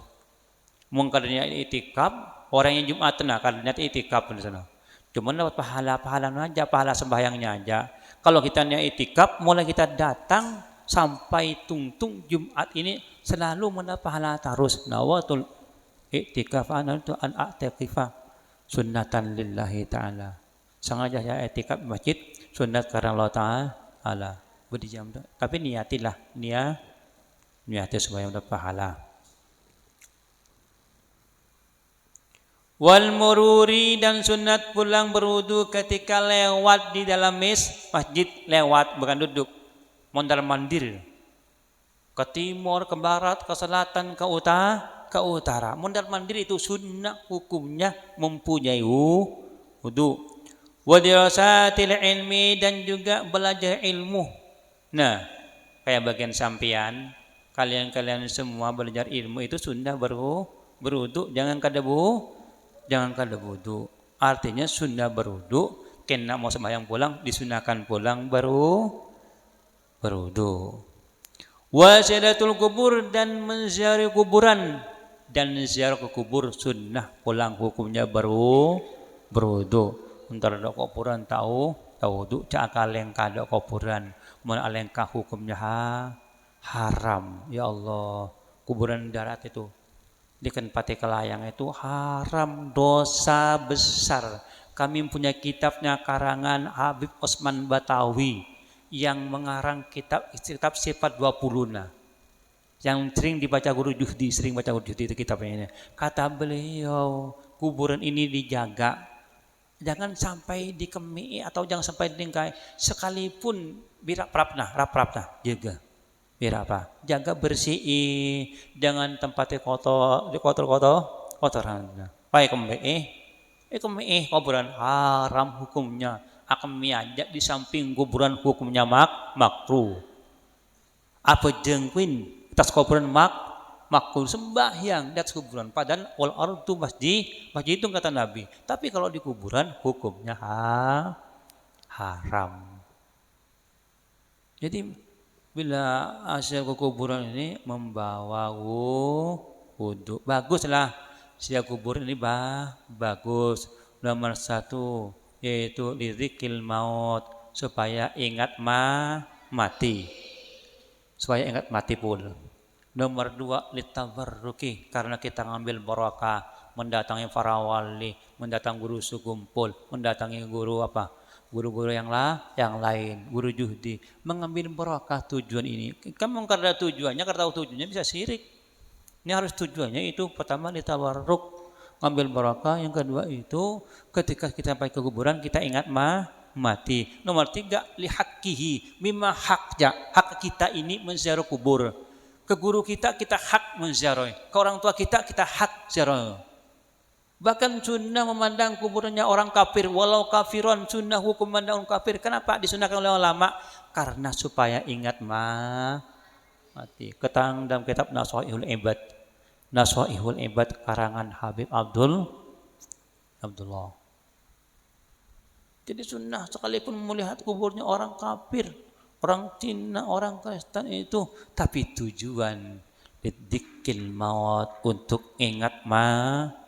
Mungkin niat itikaf orang yang Jumat kan niat itikaf di sana. Cuma dapat pahala aja, pahala sembahyangnya aja. Kalau kita niat itikaf, mulai kita datang sampai tungtung Jumat ini selalu mendapat pahala terus. Nawatul itikaf itu an a'tiqifah sunnatan lillahi ta'ala. Sengaja ya itikaf di masjid sunnat karena Allah Ta'ala. Berjam, tapi niatilah niati supaya mendapat pahala. Wal mururi, dan sunat pulang berwudu ketika lewat di dalam masjid, lewat bukan duduk, mondar mandir ke timur, ke barat, ke selatan, ke utara. Mondar mandir itu sunnah hukumnya mempunyai wudu. Wa dirasatil ilmi, dan juga belajar ilmu. Nah, kayak bagian sampian, kalian semua belajar ilmu itu sunnah berwudu, jangan kada wudu. Artinya sunnah berwudu, kena mau sembahyang pulang disunahkan pulang berwudu. Wa ziaratul kubur, dan menziarahi kuburan, dan ziarah ke kubur sunnah pulang hukumnya berwudu. Entar ada kuburan tahu wudu, cak kaleng kada kuburan, mun alengkah hukumnya haram. Ya Allah, kuburan darat itu di Pati Kelayang itu haram, dosa besar. Kami punya kitabnya karangan Habib Osman Batawi yang mengarang kitab sifat 20 yang sering dibaca Guru Juhdi, itu kitabnya ini. Kata beliau, kuburan ini dijaga, jangan sampai dikemi atau jangan sampai dingkai, sekalipun raprapna jaga. Biar apa? Jaga bersih, jangan tempatnya kotoran. Baik kemei kuburan haram hukumnya. akan miajak di samping kuburan hukumnya makruh. Apa jengkuin atas kuburan makruh sembahyang di atas kuburan. Padahal wal ardu masjid itu kata Nabi. Tapi kalau di kuburan hukumnya haram. Jadi bila hasil kuburan ini membawa wudhu, baguslah siap kubur ini bagus. Nomor 1 yaitu lidzikil maut, supaya ingat mati, supaya ingat mati pun. Nomor 2 litabarruki, karena kita ngambil barakah, mendatangi para wali, mendatangi guru sukumpul, mendatangi guru guru-guru yang lain, guru juhdi, mengambil barakah. Tujuan ini kamu karena tujuannya, karena tahu tujuannya bisa syirik. Ini harus tujuannya itu pertama litabarruk, ngambil barakah. Yang kedua itu ketika kita sampai ke kuburan kita ingat mati. Nomor 3 lihaqqihi, mimma hak kita ini menziarah kubur. Ke guru kita hak menziarah, ke orang tua kita hak ziarah. Bahkan sunnah memandang kuburnya orang kafir, walau kafiron, sunnah hukum memandang orang kafir. Kenapa disunahkan oleh ulama? Karena supaya ingat mati. Ketang dalam kitab Nasaihul Ibad karangan Habib Abdullah. Jadi sunnah sekalipun melihat kuburnya orang kafir, orang Cina, orang Kristen itu, tapi tujuan lidzikil maut, untuk ingat mati.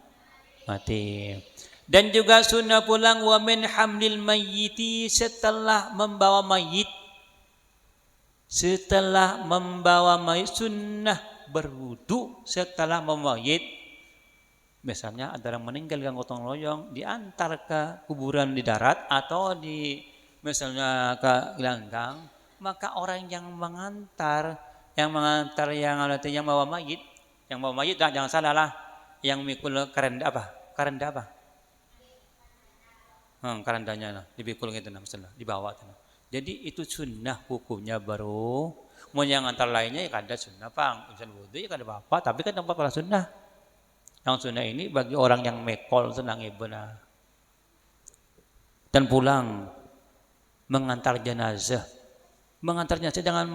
Dan juga sunnah pulang wa min hamlil mayyiti, setelah membawa mayit sunnah berwudu setelah membawa mayit. Misalnya ada orang meninggal gang gotong royong, diantar ke kuburan di darat atau di misalnya ke gelanggang, maka orang yang mengantar yang bawa mayit jangan salah lah, yang mikul karenda apa? Karendanya lah, dibikul gitu nah, misalnya dibawa tuh. Jadi itu sunnah hukumnya baru. Mau yang antar lainnya ya kada sunnah pang, misalnya wudu ya kada apa-apa, tapi kan tempat para sunnah. Yang sunnah ini bagi orang yang mekol senang ibuna. Dan pulang mengantar jenazah jangan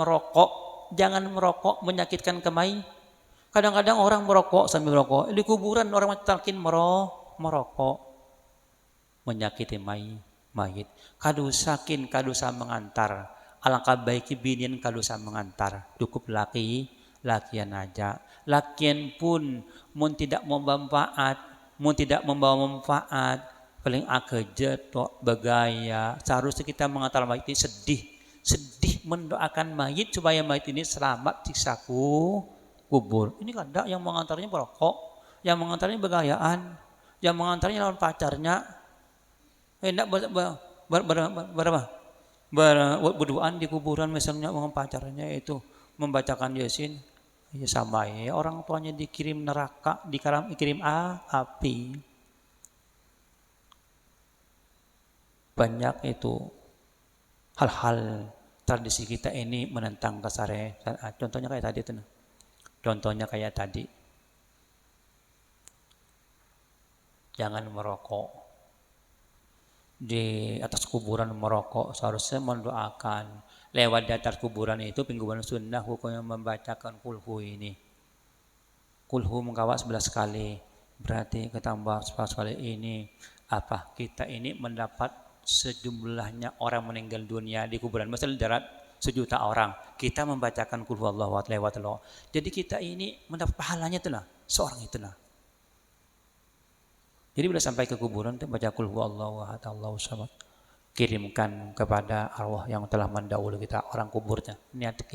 merokok menyakitkan kemai. Kadang-kadang orang merokok sambil merokok. Di kuburan orang talkin merokok. Menyakiti mayit. Kadusa mengantar. Alangkah baik binian kadusa mengantar. Cukup lakian aja. Lakian pun mun tidak membawa manfaat, paling akejet bagaya. Seharusnya kita mengantar mayit ini sedih mendoakan mayit supaya mayit ini selamat siksa kubur. Ini kada yang mengantarnya merokok, yang mengantarnya begayaan, yang mengantarnya lawan pacarnya. Hendak berduaan di kuburan misalnya dengan pacarnya itu membacakan Yasin. Ya sama ya, orang tuanya dikirim neraka, dikirim api. Banyak itu hal-hal tradisi kita ini menentang kasare. Contohnya kayak tadi itu. Jangan merokok di atas kuburan. Merokok seharusnya mendoakan lewat di atas kuburan itu. Pengkuburan sunnah hukumnya membacakan kulhu ini. Kulhu mengkawak 11 kali, berarti ketambah 11 kali ini apa? Kita ini mendapat sejumlahnya orang meninggal dunia di kuburan. Misalnya darat 1 juta orang, kita membacakan qul huwallahu ahad lewat Allah. Jadi kita ini mendapat pahalanya itu lah, seorang itu lah. Jadi bila sampai ke kuburan itu baca qul huwallahu ahad Allahu samad, kirimkan kepada arwah yang telah mendahului kita, orang kuburnya. Niat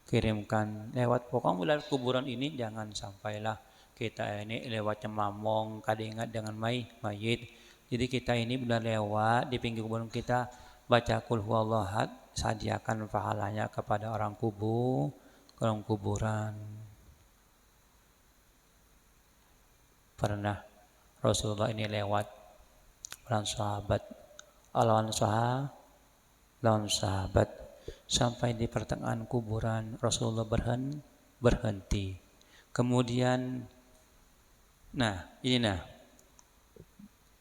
kirimkan lewat. Pokoknya bila kuburan ini jangan sampailah kita ini lewat cemamong, kada ingat dengan mayit. Jadi kita ini bila lewat di pinggir kuburan kita baca qul huwallahu ahad, sadiakan pahalanya kepada orang kuburan. Pernah Rasulullah ini lewat lawan sahabat sampai di pertengahan kuburan. Rasulullah berhenti. Kemudian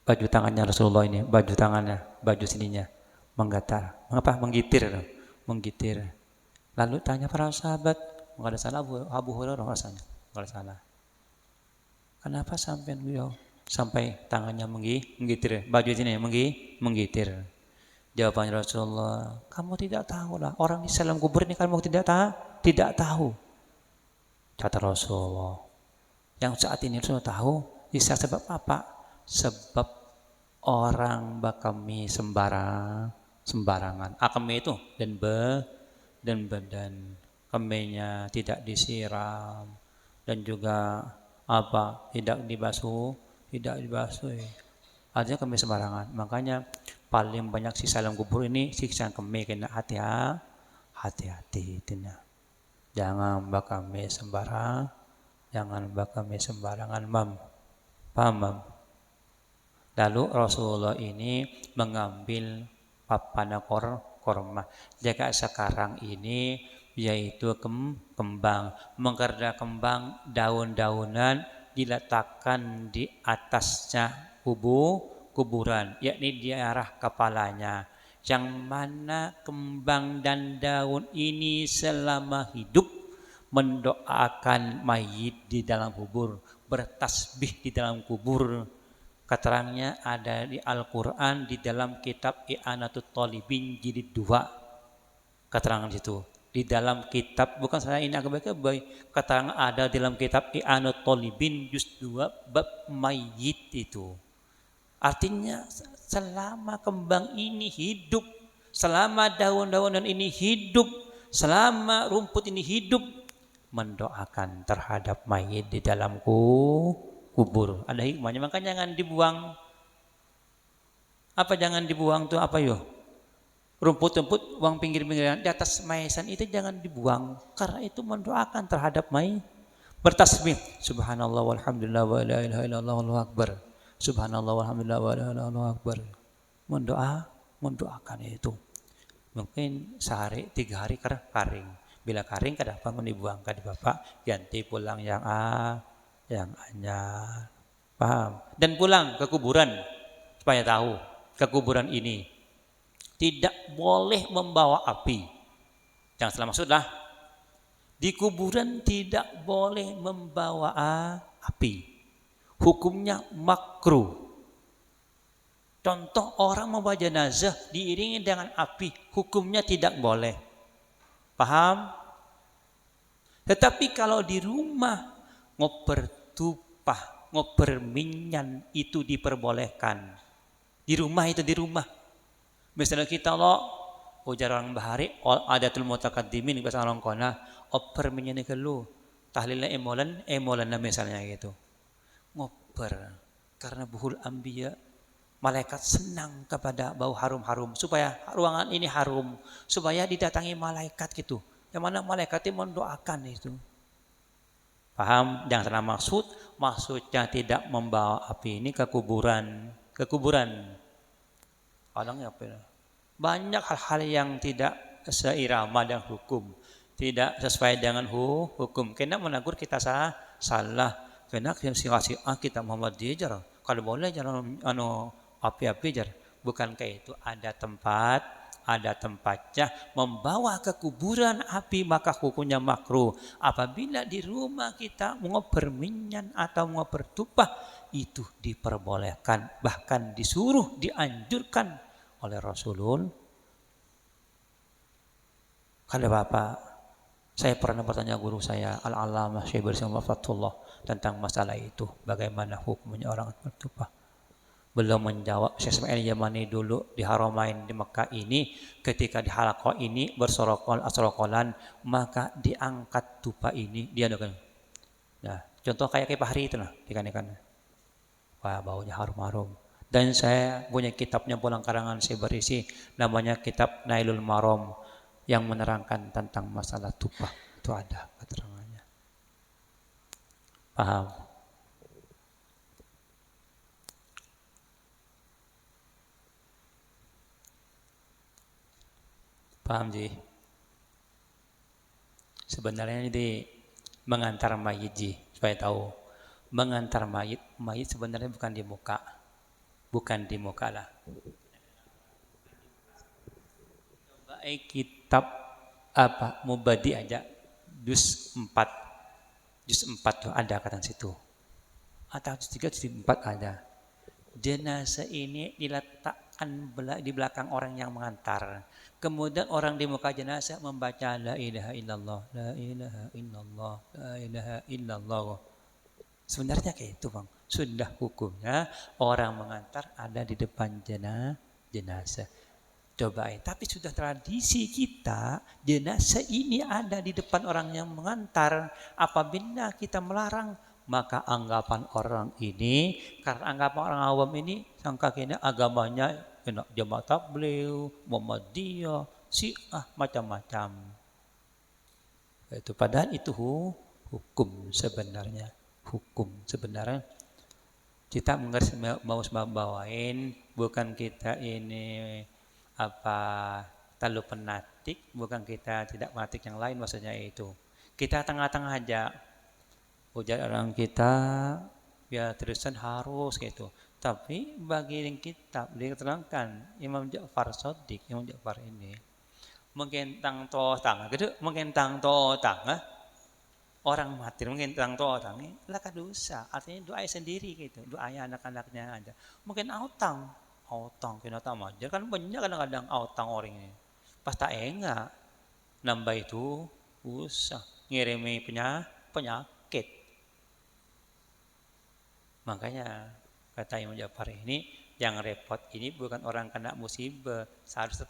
baju tangannya Rasulullah ini, baju tangannya baju sininya menggetar. Mengapa? Menggitir. Menggitir. Lalu tanya para sahabat, enggak ada salah Abu Hurairah rasanya, enggak ada salah. Kenapa sampai tangannya menggitir? Baju sini menggitir. Jawabannya Rasulullah, kamu tidak tahu lah. Orang di dalam kubur ini kamu tidak tahu. Tidak tahu. Kata Rasulullah. Yang saat ini Rasulullah tahu. Bisa sebab apa? Sebab orang bakami sembarangan. Akami itu dan badan. Keminya tidak disiram. Dan juga apa? Tidak dibasuh. Artinya kami sembarangan. Makanya paling banyak sisa dalam kubur ini siksa kami, kena hati-hati itunya. Jangan bakami sembarangan, mam. Paham, mam? Lalu Rasulullah ini mengambil papana korma. Jika sekarang ini yaitu kembang, mengkerda kembang daun-daunan diletakkan di atasnya kuburan, yakni di arah kepalanya, yang mana kembang dan daun ini selama hidup mendoakan mayit di dalam kubur, bertasbih di dalam kubur. Keterangannya ada di Al-Quran di dalam kitab I'anatut Thalibin jilid 2. Keterangan situ di dalam kitab, bukan saya ini agak baik, keterangan ada di dalam kitab I'anatut Thalibin juz 2 bab mayit itu. Artinya selama kembang ini hidup, selama daun-daunan ini hidup, selama rumput ini hidup, mendoakan terhadap mayit di dalam kubur. Ada hikmahnya, maka jangan dibuang. Apa jangan dibuang tuh apa yo? Rumput-rumput uang pinggir-pinggiran di atas maysan itu jangan dibuang, karena itu mendoakan terhadap mayit. Bertasbih subhanallah walhamdulillah wa la ilaha illallah wallahu akbar. Subhanallah walhamdulillah wa la ilaha illallah wallahu akbar. Mendoakan itu. Mungkin sehari 3 hari kering. Bila kering kenapa dibuang? Kata Bapak ganti pulang yang anyar. Paham? Dan pulang ke kuburan supaya tahu ke kuburan ini tidak boleh membawa api. Jangan salah maksud lah. Di kuburan tidak boleh membawa api. Hukumnya makruh. Contoh orang membawa jenazah diiringi dengan api, hukumnya tidak boleh. Paham? Tetapi kalau di rumah ngoper tupah, ngoper minyan itu diperbolehkan. Di rumah itu di rumah. Misalnya kita ujar orang bahari, adatul mutakaddimin bahasa orang kona, oper minyan ke lu, tahlilnya emolan misalnya gitu. Ngoper karena buhul ambiya, malaikat senang kepada bau harum-harum supaya ruangan ini harum, supaya didatangi malaikat gitu. Yang mana malaikat itu mendoakan itu. Paham? Jangan salah maksud. Maksudnya tidak membawa api ini ke kuburan. Orangnya apa? Banyak hal-hal yang tidak seirama dengan hukum, tidak sesuai dengan hukum. Kena menegur kita salah. Kena kita Muhammad diajar. Kalau boleh jangan api-api jar. Bukankah itu ada tempatnya membawa ke kuburan api, maka hukumnya makruh. Apabila di rumah kita ngoper minyan atau ngoper tupah, itu diperbolehkan, bahkan disuruh, dianjurkan oleh Rasulullah. Kalau Bapak, saya pernah bertanya guru saya Al-Allamah Syekh Fatullah tentang masalah itu, bagaimana hukumnya orang bertupah. Belum menjawab. Syekh Ismail Yamani dulu di Haramain di Mekah ini, ketika di halaqah ini bersorokolan, maka diangkat tupa ini, dia dokan. Nah, contoh kayak Fahri itu lah, ikan-ikan. Wah, baunya harum-harum. Dan saya punya kitabnya pulang karangan saya berisi, namanya kitab Nailul Maram, yang menerangkan tentang masalah tupa. Itu ada keterangannya. Paham? Paham Ji? Sebenarnya ini mengantar mayit Ji, supaya tahu. Mengantar mayit sebenarnya bukan di muka lah. kitab apa Mubadi aja juz 4. Juz 4 tuh ada kata situ. Atau juz 3 juz 4 ada. Jenazah ini diletakkan di belakang orang yang mengantar. Kemudian orang di muka jenazah membaca la ilaha illallah, la ilaha illallah, la ilaha illallah. Sebenarnya kayak itu, Bang. Sudah hukumnya orang mengantar ada di depan jenazah. Cobain. Tapi sudah tradisi kita, jenazah ini ada di depan orang yang mengantar. Apabila kita melarang, maka anggapan orang ini, karena anggapan orang awam ini, sangka kini agamanya jamaah tabligh, Muhammadiyah, Syiah, macam-macam. Itu padahal itu hukum sebenarnya. Hukum sebenarnya. Kita mau bawain, bukan kita ini terlalu fanatik, bukan kita tidak fanatik yang lain, maksudnya itu. Kita tengah-tengah aja. Ujar orang kita, ya terusan harus gitu. Tapi bagi yang kitab diterangkan Imam Ja'far Shadiq, Imam Ja'far ini mungkin tang to tang, gitu, mungkin tang to tang, orang mati mungkin tang to tang, lah dosa. Artinya doa sendiri gitu, doanya anak-anaknya ada. Mungkin autang kena tamajar kan banyak kadang-kadang autang orang ini. Pas tak enggak nambah itu usah ngirimi penyakit. Makanya kata Imam Ja'far ini yang repot ini bukan orang kena musibah, seharusnya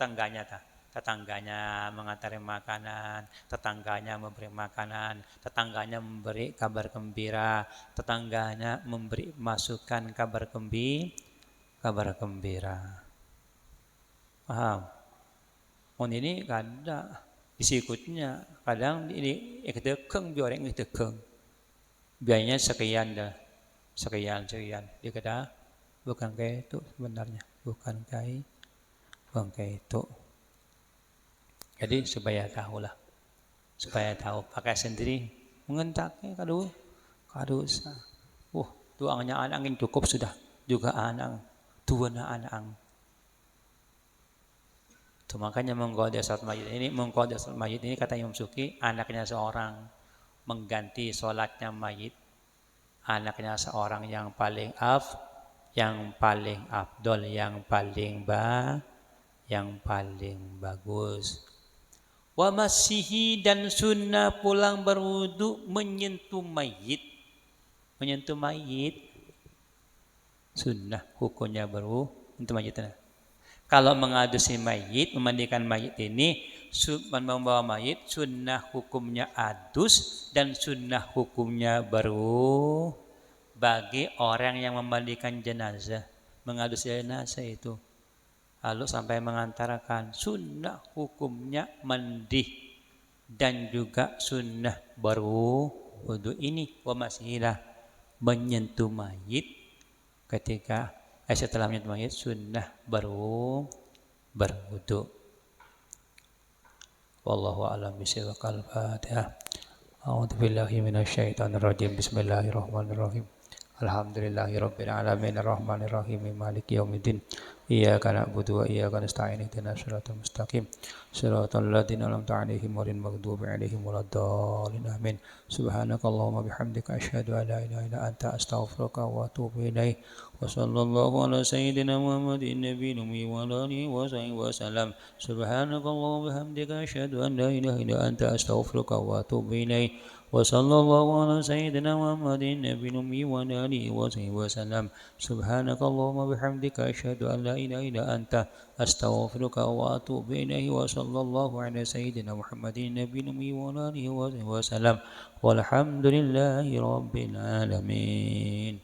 tetangganya mengantar makanan, tetangganya memberi makanan, tetangganya memberi kabar gembira, tetangganya memberi masukan kabar gembira. Paham? Ini kadang disikutnya, kadang ini ikdekeng biar yang ikdekeng. Biayanya sekian dah. Sekian. Dia kata bukan kayak itu sebenarnya, bukan kayak itu. Jadi supaya tahu pakai sendiri mengentaknya kadosa. Doangnya anak cukup sudah juga anak. Tuana anak. Itu makanya mengqadha salat mayit ini kata Imam Suki, anaknya seorang mengganti sholatnya mayit, anaknya seorang yang paling afdol, yang paling bagus. Wa masihi, dan sunnah pulang berwudu menyentuh mayit. Sunnah hukumnya untuk mayit. Kalau mengadusi mayit, memandikan mayit ini, membawa mayit, sunnah hukumnya adus dan sunnah hukumnya baru bagi orang yang memandikan jenazah, mengadus jenazah itu. Lalu sampai mengantarkan, sunnah hukumnya mandi dan juga sunnah baru wudu ini. Wa masihilah, menyentuh mayit ketika setelah menyentuh mayit, sunnah baru berwudu. Wallahu a'lam bishawab. Al-Fatihah. A'udzu billahi minasyaitonir rajim. Bismillahirrahmanirrahim. Alhamdulillahi rabbil alamin arrahmanir rahim maliki yaumiddin. Iyyaka na'budu wa iyyaka nasta'in ihdinas siratal mustaqim siratal ladzina an'amta 'alaihim ghairil maghdubi 'alaihim waladdallin amin. Subhanakallahumma bihamdika asyhadu an la ilaha illa anta astaghfiruka wa atubu ilaik. Wa sallallahu ala sayyidina Muhammadin nabiyil ummi wa alihi wa sahbihi wasallam. Subhanakallahumma bihamdika asyhadu an la ilaha illa anta astaghfiruka wa atubu ilaik. Wa sallallahu ala sayyidina Muhammadin nabiyil ummi wa alihi wa sahbihi wasallam. Subhanakallahumma bihamdika asyhadu an la ilaha illa anta astaghfiruka wa atubu ilaik. Wa sallallahu ala sayyidina Muhammadin nabiyil ummi wa alihi wa sahbihi wasallam. Walhamdulillahi rabbil alamin.